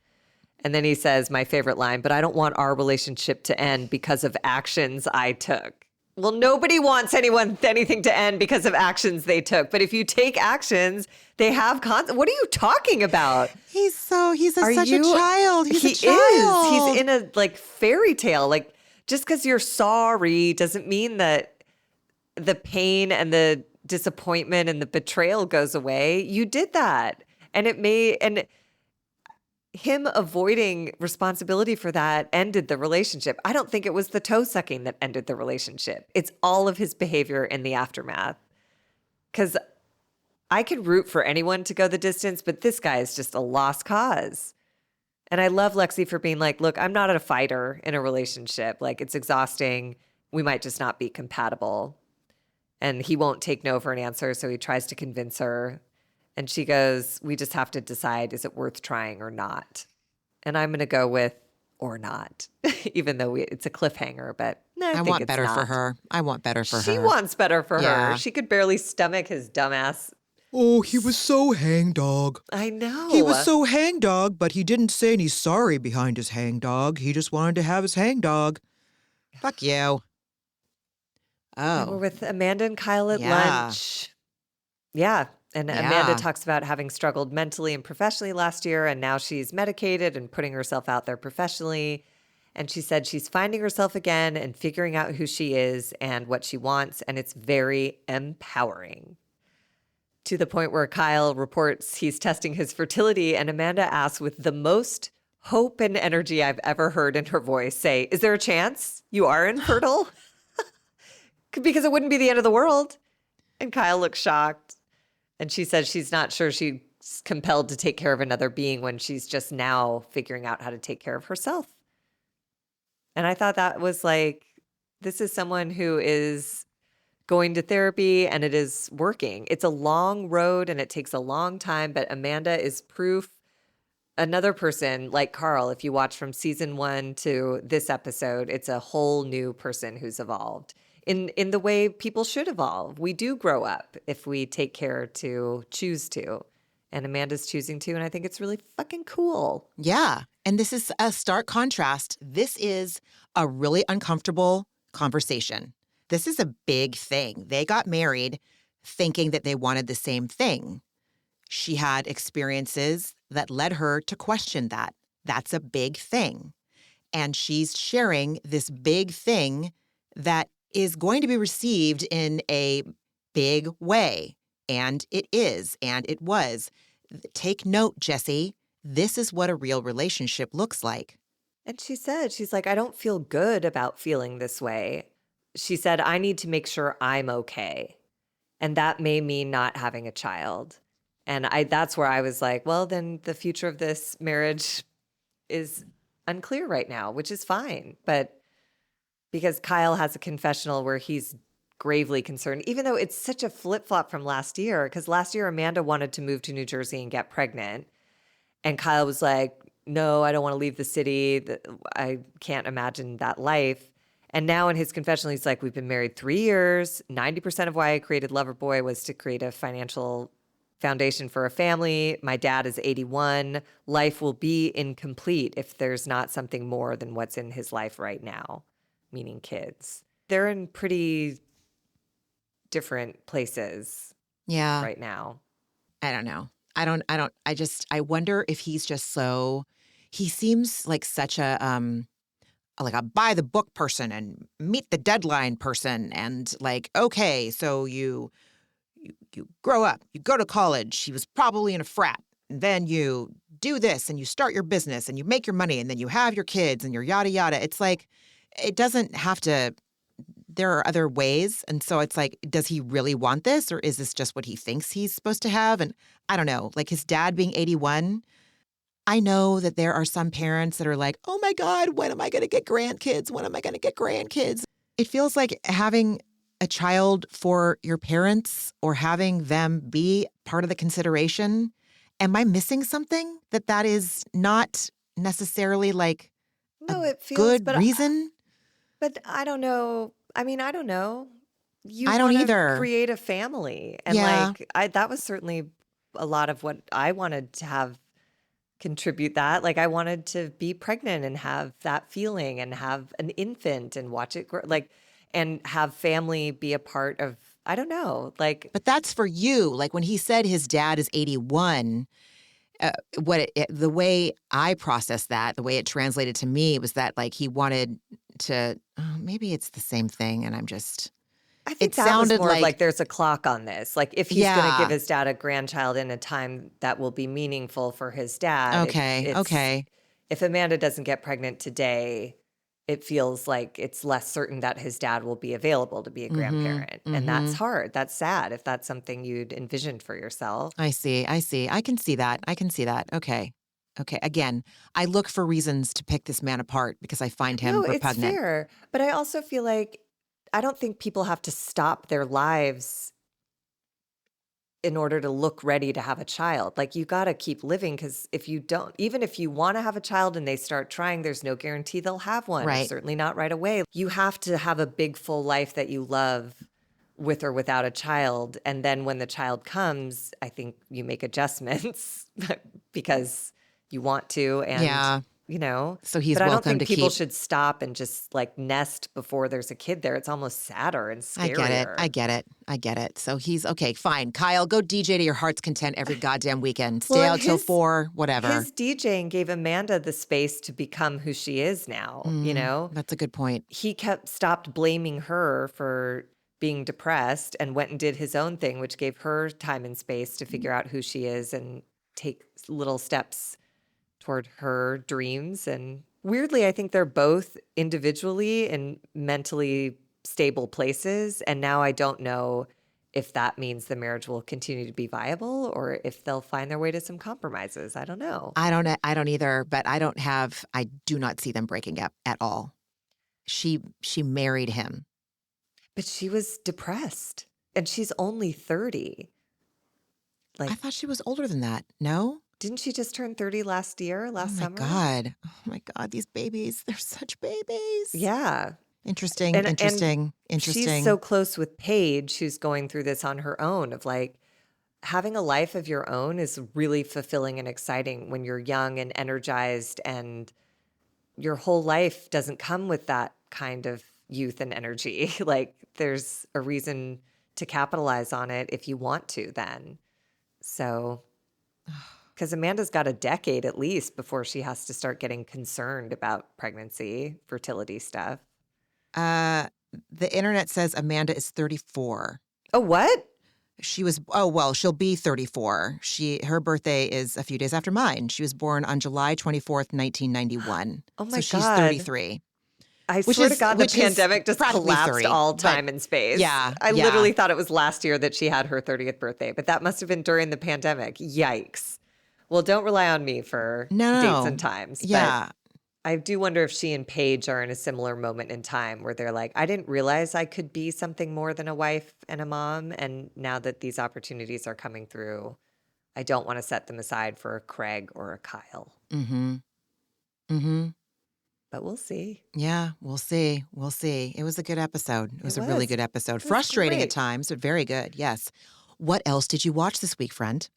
S2: And then he says, my favorite line, but I don't want our relationship to end because of actions I took. Well, nobody wants anything to end because of actions they took. But if you take actions, they have what are you talking about?
S1: He's such a child. He's
S2: He
S1: a child.
S2: is. He's in a like fairy tale. Like, just because you're sorry doesn't mean that the pain and the disappointment and the betrayal goes away. You did that. And him avoiding responsibility for that ended the relationship. I don't think it was the toe sucking that ended the relationship. It's all of his behavior in the aftermath. Because I could root for anyone to go the distance, but this guy is just a lost cause. And I love Lexi for being like, look, I'm not a fighter in a relationship. Like, it's exhausting. We might just not be compatible. And he won't take no for an answer, so he tries to convince her. And she goes, we just have to decide, is it worth trying or not? And I'm going to go with or not, even though it's a cliffhanger, but I think
S1: want
S2: it's
S1: better for
S2: not.
S1: her. I want better for her.
S2: She wants better for
S1: Yeah.
S2: her. She could barely stomach his dumbass.
S1: Oh, he was so hangdog.
S2: I know.
S1: He was so hangdog, but he didn't say any sorry behind his hangdog. He just wanted to have his hangdog. Fuck you.
S2: And we're
S1: Oh.
S2: with Amanda and Kyle at
S1: Yeah.
S2: lunch. Yeah. And Amanda talks about having struggled mentally and professionally last year, and now she's medicated and putting herself out there professionally. And she said she's finding herself again and figuring out who she is and what she wants, and it's very empowering. To the point where Kyle reports he's testing his fertility, and Amanda asks with the most hope and energy I've ever heard in her voice, say, is there a chance you are infertile? Because it wouldn't be the end of the world. And Kyle looks shocked. And she says she's not sure she's compelled to take care of another being when she's just now figuring out how to take care of herself. And I thought that was like, this is someone who is going to therapy and it is working. It's a long road and it takes a long time, but Amanda is proof. Another person like Carl, if you watch from season 1 to this episode, it's a whole new person who's evolved in the way people should evolve. We do grow up if we take care to choose to. And Amanda's choosing to, and I think it's really fucking cool.
S1: Yeah. And this is a stark contrast. This is a really uncomfortable conversation. This is a big thing. They got married thinking that they wanted the same thing. She had experiences that led her to question that. That's a big thing. And she's sharing this big thing that is going to be received in a big way. And it is, and it was. Take note, Jessie. This is what a real relationship looks like.
S2: And she said, she's like, I don't feel good about feeling this way. She said, I need to make sure I'm okay. And that may mean not having a child. And that's where I was like, well, then the future of this marriage is unclear right now, which is fine. But because Kyle has a confessional where he's gravely concerned, even though it's such a flip-flop from last year, because last year Amanda wanted to move to New Jersey and get pregnant. And Kyle was like, no, I don't want to leave the city. I can't imagine that life. And now in his confessional, he's like, we've been married 3 years. 90% of why I created Loverboy was to create a financial foundation for a family. My dad is 81. Life will be incomplete if there's not something more than what's in his life right now, meaning kids. They're in pretty different places right now.
S1: I don't know. I wonder if he's just he seems like such a by the book person and meet the deadline person and like, okay, so you grow up, you go to college, he was probably in a frat, and then you do this and you start your business and you make your money and then you have your kids and your yada yada. It's like, it doesn't have to, there are other ways. And so it's like, does he really want this or is this just what he thinks he's supposed to have? And I don't know, like his dad being 81, I know that there are some parents that are like, oh my God, when am I going to get grandkids? When am I going to get grandkids? It feels like having a child for your parents or having them be part of the consideration. Am I missing something that is not necessarily like
S2: No,
S1: a
S2: it feels
S1: good
S2: but
S1: reason?
S2: But I don't know. I mean, I don't know. You
S1: I don't
S2: wanna
S1: either.
S2: create a family. And
S1: Yeah.
S2: like that was certainly a lot of what I wanted to have contribute that. Like I wanted to be pregnant and have that feeling and have an infant and watch it grow, like, and have family be a part of, I don't know, like.
S1: But that's for you. Like when he said his dad is 81, the way I processed that, the way it translated to me was that like he wanted to, maybe it's the same thing and I'm just
S2: I think
S1: It
S2: that was
S1: sounded
S2: more of
S1: like,
S2: like there's a clock on this. Like if he's going to give
S1: yeah,
S2: his dad a grandchild in a time that will be meaningful for his dad,
S1: okay, okay.
S2: if Amanda doesn't get pregnant today, it feels like it's less certain that his dad will be available to be a
S1: Mm-hmm,
S2: grandparent. And
S1: mm-hmm.
S2: that's hard. That's sad if that's something you'd envisioned for yourself.
S1: I see. I see. I can see that. I can see that. Okay. Okay. Again, I look for reasons to pick this man apart because I find him
S2: No, it's
S1: repugnant.
S2: fair. But I also feel like I don't think people have to stop their lives in order to look ready to have a child. Like you got to keep living because if you don't, even if you want to have a child and they start trying, there's no guarantee they'll have one, or
S1: Right.
S2: certainly not right away. You have to have a big, full life that you love with or without a child. And then when the child comes, I think you make adjustments because you want to. And,
S1: Yeah. So he's
S2: but I don't
S1: welcome
S2: think
S1: to
S2: people
S1: keep.
S2: should stop and just like nest before there's a kid there. It's almost sadder and
S1: I get it. I
S2: scarier.
S1: get it. I get it. So he's okay. Fine. Kyle, go DJ to your heart's content every goddamn weekend.
S2: Well,
S1: Stay
S2: and
S1: out till 4, whatever.
S2: his DJing gave Amanda the space to become who she is now,
S1: That's a good point.
S2: He stopped blaming her for being depressed and went and did his own thing, which gave her time and space to figure out who she is and take little steps toward her dreams. And weirdly, I think they're both individually in mentally stable places. And now I don't know if that means the marriage will continue to be viable or if they'll find their way to some compromises. I don't know.
S1: I don't either, but I do not see them breaking up at all. She married him.
S2: But she was depressed and she's only 30. Like,
S1: I thought she was older than that. No?
S2: didn't she just turn 30 last summer?
S1: God. Oh my God. These babies, they're such babies.
S2: Yeah.
S1: Interesting.
S2: She's so close with Paige, who's going through this on her own of like, having a life of your own is really fulfilling and exciting when you're young and energized, and your whole life doesn't come with that kind of youth and energy. Like there's a reason to capitalize on it if you want to then. So, because Amanda's got a decade at least before she has to start getting concerned about pregnancy, fertility stuff.
S1: The internet says Amanda is 34.
S2: Oh, what?
S1: She'll be 34. Her birthday is a few days after mine. She was born on July 24th, 1991.
S2: Oh my
S1: so she's
S2: God.
S1: 33.
S2: I swear to God, the pandemic just
S1: practically
S2: collapsed
S1: 30,
S2: all time and space.
S1: Yeah.
S2: I literally thought it was last year that she had her 30th birthday, but that must have been during the pandemic. Yikes. Well, don't rely on me for dates and times.
S1: Yeah.
S2: But I do wonder if she and Paige are in a similar moment in time where they're like, I didn't realize I could be something more than a wife and a mom. And now that these opportunities are coming through, I don't want to set them aside for a Craig or a Kyle.
S1: Mm-hmm. Mm-hmm.
S2: But we'll see.
S1: Yeah, we'll see. We'll see. It was a good episode. It was a really
S2: was.
S1: good episode.
S2: was
S1: Frustrating at
S2: great.
S1: times, but very good. Yes. What else did you watch this week, friend?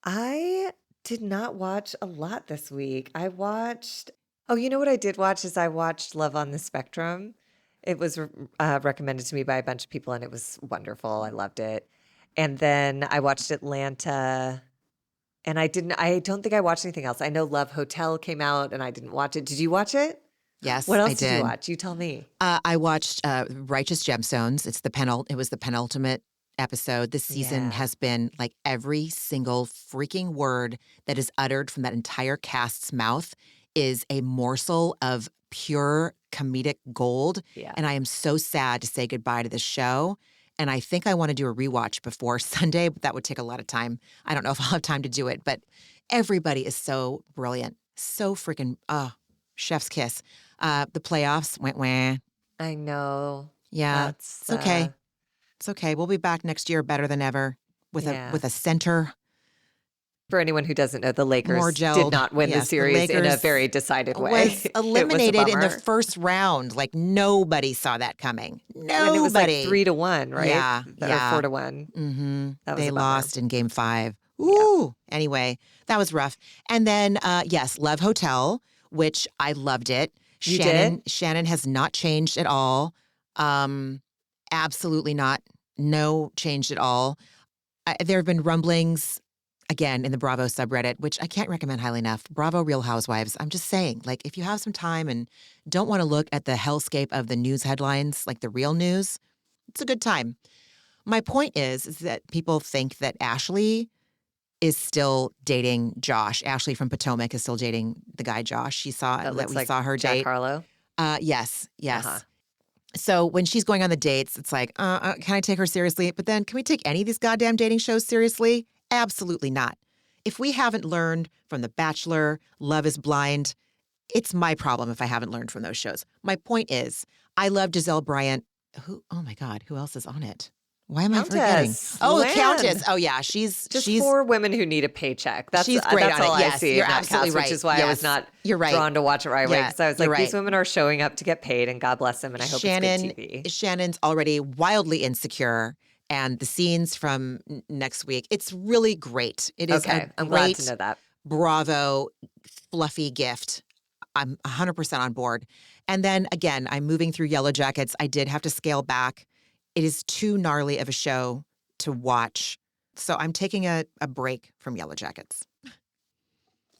S2: I did not watch a lot this week. I watched, you know what I did watch is I watched Love on the Spectrum. It was recommended to me by a bunch of people and it was wonderful. I loved it. And then I watched Atlanta and I don't think I watched anything else. I know Love Hotel came out and I didn't watch it. Did you watch it?
S1: Yes,
S2: What else
S1: I
S2: did you
S1: did.
S2: watch? You tell me.
S1: I watched Righteous Gemstones. It was the penultimate episode. This season
S2: Yeah.
S1: has been like every single freaking word that is uttered from that entire cast's mouth is a morsel of pure comedic gold.
S2: Yeah.
S1: And I am so sad to say goodbye to this show. And I think I want to do a rewatch before Sunday, but that would take a lot of time. I don't know if I'll have time to do it, but everybody is so brilliant. So freaking, chef's kiss. The playoffs went wah.
S2: I know.
S1: Yeah,
S2: That's
S1: it's okay. It's okay. We'll be back next year better than ever with a center.
S2: For anyone who doesn't know, the Lakers
S1: More
S2: did
S1: gelled.
S2: not win the
S1: Yes, the
S2: series in a
S1: Lakers
S2: very decided way.
S1: Was eliminated
S2: it was a
S1: in the
S2: bummer.
S1: first round. Like nobody saw that coming. Nobody.
S2: And it was like 3-1, right?
S1: Yeah, yeah.
S2: Or 4-1.
S1: Mm-hmm.
S2: That was
S1: They
S2: a bummer.
S1: lost in game 5. Ooh. Anyway, that was rough. And then, yes, Love Hotel, which I loved it.
S2: You did?
S1: Shannon has not changed at all. Absolutely not. No changed at all. There have been rumblings, again, in the Bravo subreddit, which I can't recommend highly enough. Bravo Real Housewives. I'm just saying, like, if you have some time and don't want to look at the hellscape of the news headlines, like the real news, It's a good time. My point is that people think that Ashley is still dating Josh. Ashley from Potomac is still dating the guy Josh. She saw
S2: That
S1: that
S2: looks
S1: we
S2: like
S1: saw her
S2: Jack
S1: date.
S2: Harlow.
S1: Yes.
S2: Uh-huh.
S1: So when she's going on the dates, it's like, can I take her seriously? But then can we take any of these goddamn dating shows seriously? Absolutely not. If we haven't learned from The Bachelor, Love is Blind, it's my problem if I haven't learned from those shows. My point is, I love Giselle Bryant. Oh my God, who else is on it? Why am I forgetting?
S2: Countess.
S1: Oh, the
S2: Luann.
S1: Countess. Oh yeah,
S2: Just
S1: she's
S2: four women who need a paycheck.
S1: she's great
S2: that's
S1: on
S2: all
S1: it.
S2: I
S1: Yes,
S2: see
S1: you're
S2: in that
S1: absolutely
S2: cast,
S1: right.
S2: which is why I was not
S1: You're right.
S2: drawn to watch it right away.
S1: Yeah,
S2: Because I was
S1: you're
S2: like, these
S1: right.
S2: women are showing up to get paid, and God bless them, and I hope it's good TV.
S1: Shannon's already wildly insecure, and the scenes from next week, it's really great. It is
S2: Okay,
S1: a
S2: I'm glad to
S1: great
S2: know that.
S1: Bravo fluffy gift. I'm 100% on board. And then again, I'm moving through Yellow Jackets. I did have to scale back. It is too gnarly of a show to watch. So I'm taking a break from Yellow Jackets.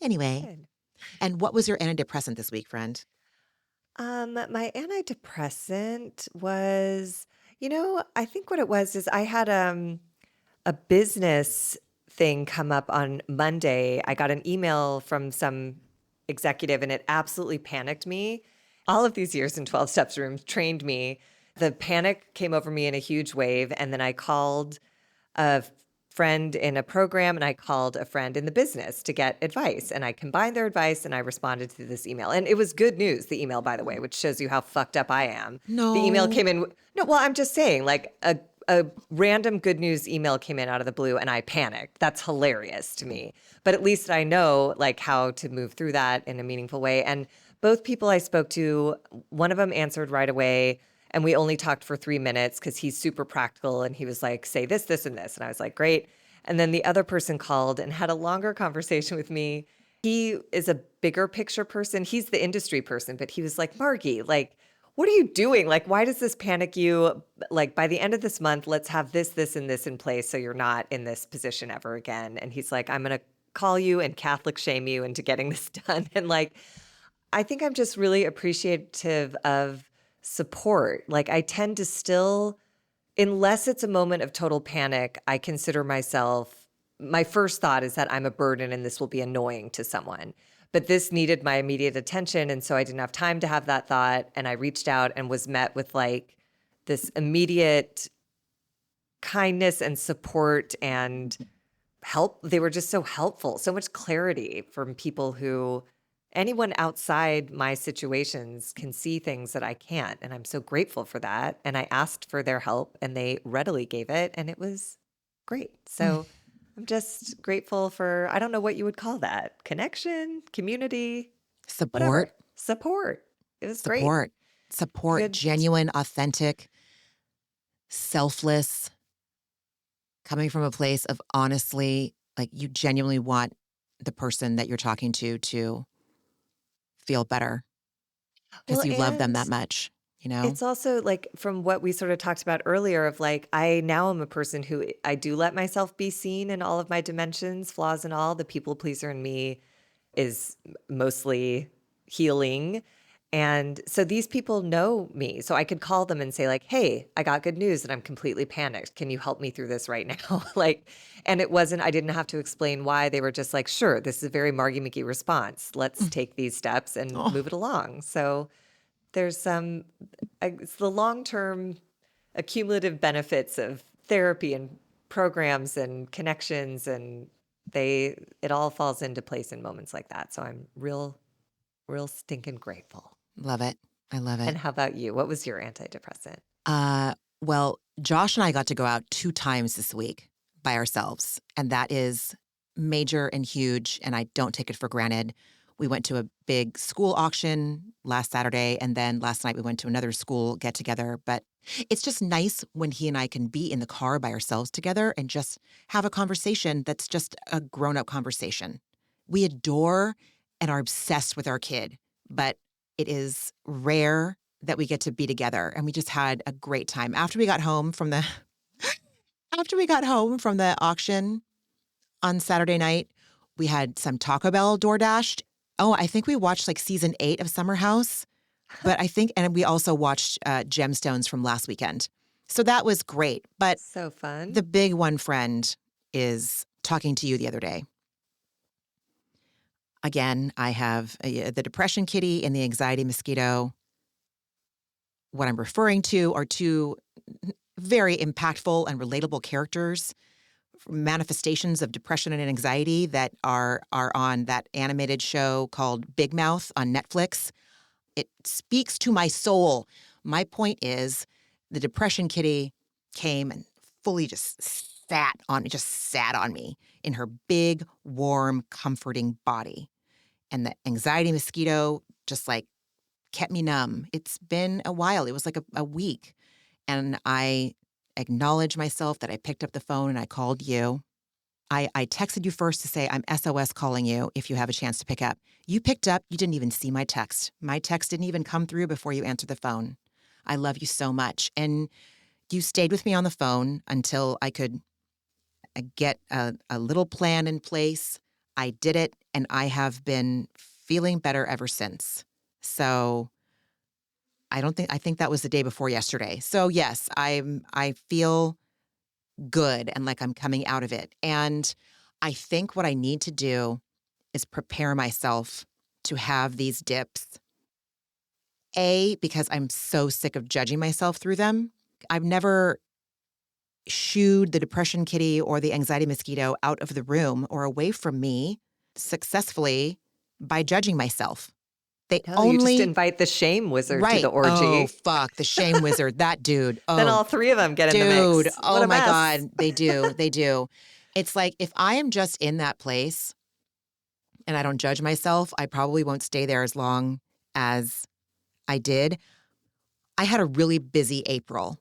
S1: Anyway,
S2: Good.
S1: and what was your antidepressant this week, friend?
S2: My antidepressant was, I think what it was is I had a business thing come up on Monday. I got an email from some executive and it absolutely panicked me. All of these years in 12 Steps Rooms trained me. The panic came over me in a huge wave. And then I called a friend in a program and I called a friend in the business to get advice. And I combined their advice and I responded to this email. And it was good news, the email, by the way, which shows you how fucked up I am.
S1: No.
S2: The email came in. No, well, I'm just saying, like a random good news email came in out of the blue and I panicked. That's hilarious to me. But at least I know like how to move through that in a meaningful way. And both people I spoke to, one of them answered right away. And we only talked for 3 minutes because he's super practical. And he was like, say this, this, and this. And I was like, great. And then the other person called and had a longer conversation with me. He is a bigger picture person. He's the industry person. But he was like, Margie, like, what are you doing? Like, why does this panic you? Like, by the end of this month, let's have this, this, and this in place so you're not in this position ever again. And he's like, I'm going to call you and Catholic shame you into getting this done. And like, I think I'm just really appreciative of support. Like, I tend to still, unless it's a moment of total panic, I consider myself, my first thought is that I'm a burden and this will be annoying to someone. But this needed my immediate attention. And so I didn't have time to have that thought. And I reached out and was met with like this immediate kindness and support and help. They were just so helpful, so much clarity from people who anyone outside my situations can see things that I can't. And I'm so grateful for that. And I asked for their help and they readily gave it. And it was great. So I'm just grateful for, I don't know what you would call that. Connection, community, whatever. Support. It was great.
S1: Support,
S2: Good.
S1: genuine, authentic, selfless, coming from a place of honestly, like you genuinely want the person that you're talking to feel better because you love them that much, you know?
S2: It's also like from what we sort of talked about earlier of like, I now am a person who I do let myself be seen in all of my dimensions, flaws and all. The people pleaser in me is mostly healing. And so these people know me. So I could call them and say like, hey, I got good news and I'm completely panicked. Can you help me through this right now? Like, and it wasn't, I didn't have to explain why. They were just like, sure, this is a very Margie McGee response. Let's take these steps and move it along. So there's it's the long-term accumulative benefits of therapy and programs and connections, and it all falls into place in moments like that. So I'm real stinking grateful.
S1: Love it. I love it.
S2: And how about you? What was your antidepressant?
S1: Well, Josh and I got to go out 2 times this week by ourselves, and that is major and huge, and I don't take it for granted. We went to a big school auction last Saturday, and then last night we went to another school get-together. But it's just nice when he and I can be in the car by ourselves together and just have a conversation that's just a grown-up conversation. We adore and are obsessed with our kid, but it is rare that we get to be together, and we just had a great time. After we got home from the auction on Saturday night, we had some Taco Bell DoorDashed. Oh, I think we watched like season 8 of Summer House, but and we also watched Gemstones from last weekend. So that was great. But
S2: So fun.
S1: the big one, friend, is talking to you the other day. Again, I have the depression kitty and the anxiety mosquito. What I'm referring to are two very impactful and relatable characters, manifestations of depression and anxiety that are on that animated show called Big Mouth on Netflix. It speaks to my soul. My point is, the depression kitty came and fully just sat on me in her big, warm, comforting body. And the anxiety mosquito just like kept me numb. It's been a while. It was like a week. And I acknowledged myself that I picked up the phone and I called you. I texted you first to say, I'm SOS calling you if you have a chance to pick up. You picked up. You didn't even see my text. My text didn't even come through before you answered the phone. I love you so much. And you stayed with me on the phone until I could get a little plan in place. I did it, and I have been feeling better ever since. So I think that was the day before yesterday. So yes, I feel good and like I'm coming out of it. And I think what I need to do is prepare myself to have these dips. A, because I'm so sick of judging myself through them. I've never shooed the depression kitty or the anxiety mosquito out of the room or away from me successfully by judging myself. They
S2: No, you just
S1: only
S2: invite the shame wizard to
S1: right.
S2: the orgy.
S1: Oh, fuck. The shame wizard. That dude.
S2: Then
S1: Oh,
S2: all three of them get in the
S1: dude.
S2: mix. What
S1: Oh
S2: a
S1: my
S2: mess.
S1: God. They do. They do. It's like if I am just in that place and I don't judge myself, I probably won't stay there as long as I did. I had a really busy April.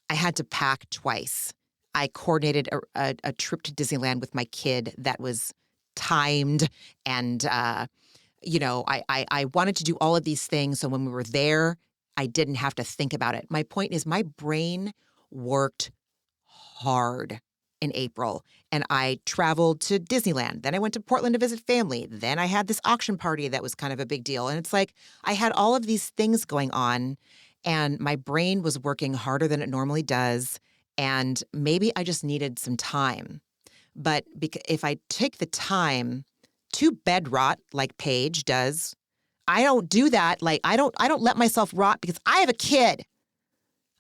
S1: I had to pack twice. I coordinated a trip to Disneyland with my kid that was timed and, I wanted to do all of these things. So when we were there, I didn't have to think about it. My point is my brain worked hard in April and I traveled to Disneyland. Then I went to Portland to visit family. Then I had this auction party that was kind of a big deal. And it's like I had all of these things going on and my brain was working harder than it normally does. And maybe I just needed some time. But if I take the time to bed rot like Paige does, I don't do that. Like I don't let myself rot because I have a kid.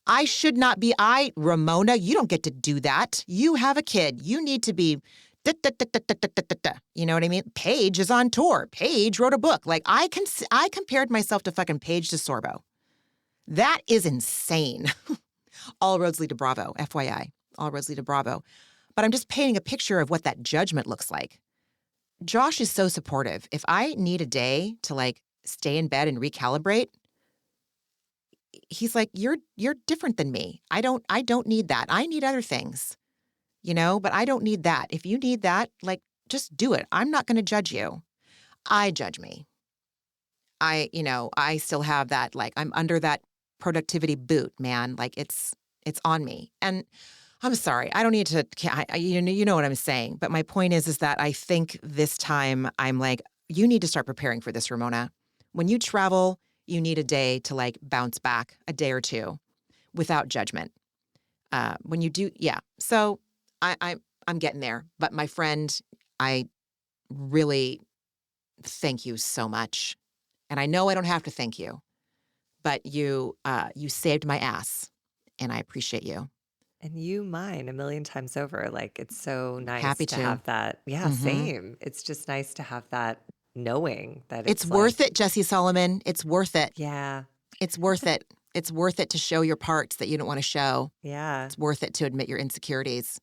S1: I should not be. Ramona, you don't get to do that. You have a kid. You need to be. You know what I mean? Paige is on tour. Paige wrote a book. Like I compared myself to fucking Paige DeSorbo. That is insane. All roads lead to Bravo, FYI. All roads lead to Bravo. But I'm just painting a picture of what that judgment looks like. Josh is so supportive. If I need a day to like stay in bed and recalibrate, he's like, you're different than me. I don't need that. I need other things, but I don't need that. If you need that, like, just do it. I'm not going to judge you. I judge me. I still have that, like, I'm under that productivity boot, man. Like it's on me. And I'm sorry. I don't need to, you know what I'm saying. But my point is that I think this time I'm like, you need to start preparing for this, Ramona. When you travel, you need a day to like bounce back, a day or two without judgment. When you do, yeah. So I'm getting there. But my friend, I really thank you so much. And I know I don't have to thank you, but you saved my ass and I appreciate you.
S2: And you mine a million times over. Like it's so nice
S1: Happy
S2: to
S1: to.
S2: have that. Yeah,
S1: Mhm.
S2: same. It's just nice to have that knowing that
S1: It's
S2: like,
S1: worth it, Jesse Solomon. It's worth it.
S2: Yeah.
S1: It's worth it. It's worth it to show your parts that you don't want to show.
S2: Yeah.
S1: It's worth it to admit your insecurities.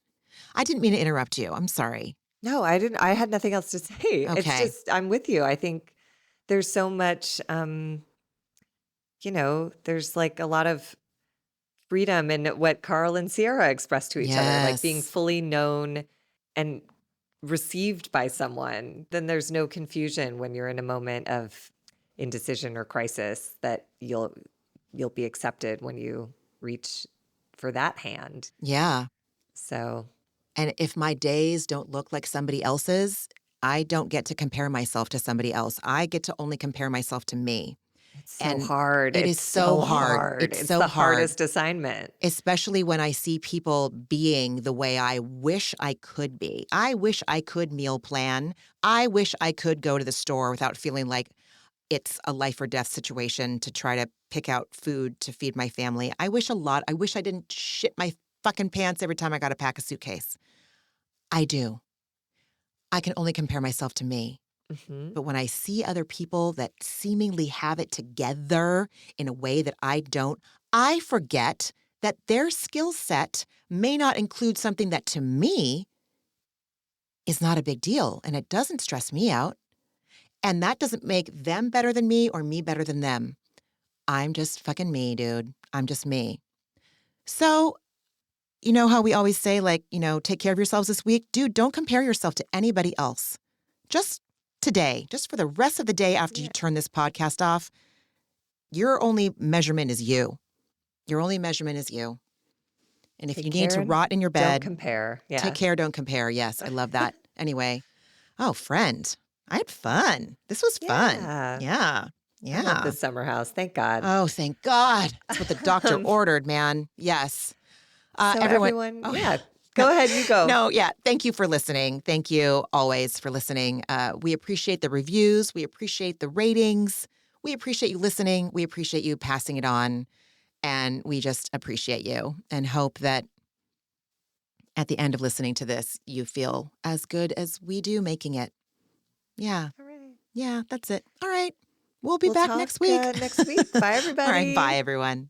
S1: I didn't mean to interrupt you. I'm sorry.
S2: No, I didn't. I had nothing else to say. It's
S1: Okay.
S2: just, I'm with you. I think there's so much, there's like a lot of freedom in what Carl and Sierra expressed to each other, like being
S1: Yes.
S2: fully known and received by someone. Then there's no confusion when you're in a moment of indecision or crisis that you'll be accepted when you reach for that hand.
S1: Yeah.
S2: So,
S1: And if my days don't look like somebody else's, I don't get to compare myself to somebody else. I get to only compare myself to me.
S2: It's so
S1: And
S2: hard.
S1: it is
S2: It's
S1: so hard. It's so
S2: the
S1: hard.
S2: hardest assignment.
S1: Especially when I see people being the way I wish I could be. I wish I could meal plan. I wish I could go to the store without feeling like it's a life or death situation to try to pick out food to feed my family. I wish I didn't shit my fucking pants every time I got to pack a suitcase. I do. I can only compare myself to me.
S2: Mm-hmm.
S1: But when I see other people that seemingly have it together in a way that I don't, I forget that their skill set may not include something that to me is not a big deal and it doesn't stress me out. And that doesn't make them better than me or me better than them. I'm just fucking me, dude. I'm just me. So, you know how we always say, like, take care of yourselves this week? Dude, don't compare yourself to anybody else. Just today, just for the rest of the day after you turn this podcast off, your only measurement is you. Your only measurement is you. And if you need to rot in your bed,
S2: don't compare. Yeah.
S1: Take care, don't compare. Yes, I love that. Anyway, friend, I had fun. This was fun. Yeah.
S2: I love this summer house. Thank God.
S1: Oh, thank God. That's what the doctor ordered, man. Yes.
S2: So everyone go ahead, you go.
S1: No, thank you for listening. Thank you always for listening. We appreciate the reviews. We appreciate the ratings. We appreciate you listening. We appreciate you passing it on. And we just appreciate you and hope that at the end of listening to this, you feel as good as we do making it. Yeah.
S2: All right.
S1: Yeah, that's it. All right. We'll be back next week.
S2: Next week. Bye, everybody.
S1: All right. Bye, everyone.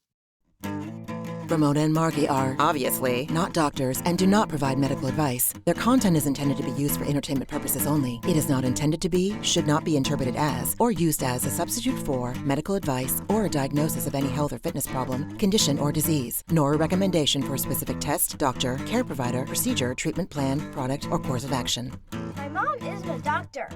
S3: Ramona and Margie are obviously not doctors and do not provide medical advice. Their content is intended to be used for entertainment purposes only. It is not intended to be, should not be interpreted as, or used as a substitute for medical advice or a diagnosis of any health or fitness problem, condition, or disease, nor a recommendation for a specific test, doctor, care provider, procedure, treatment plan, product, or course of action.
S4: My mom isn't a doctor.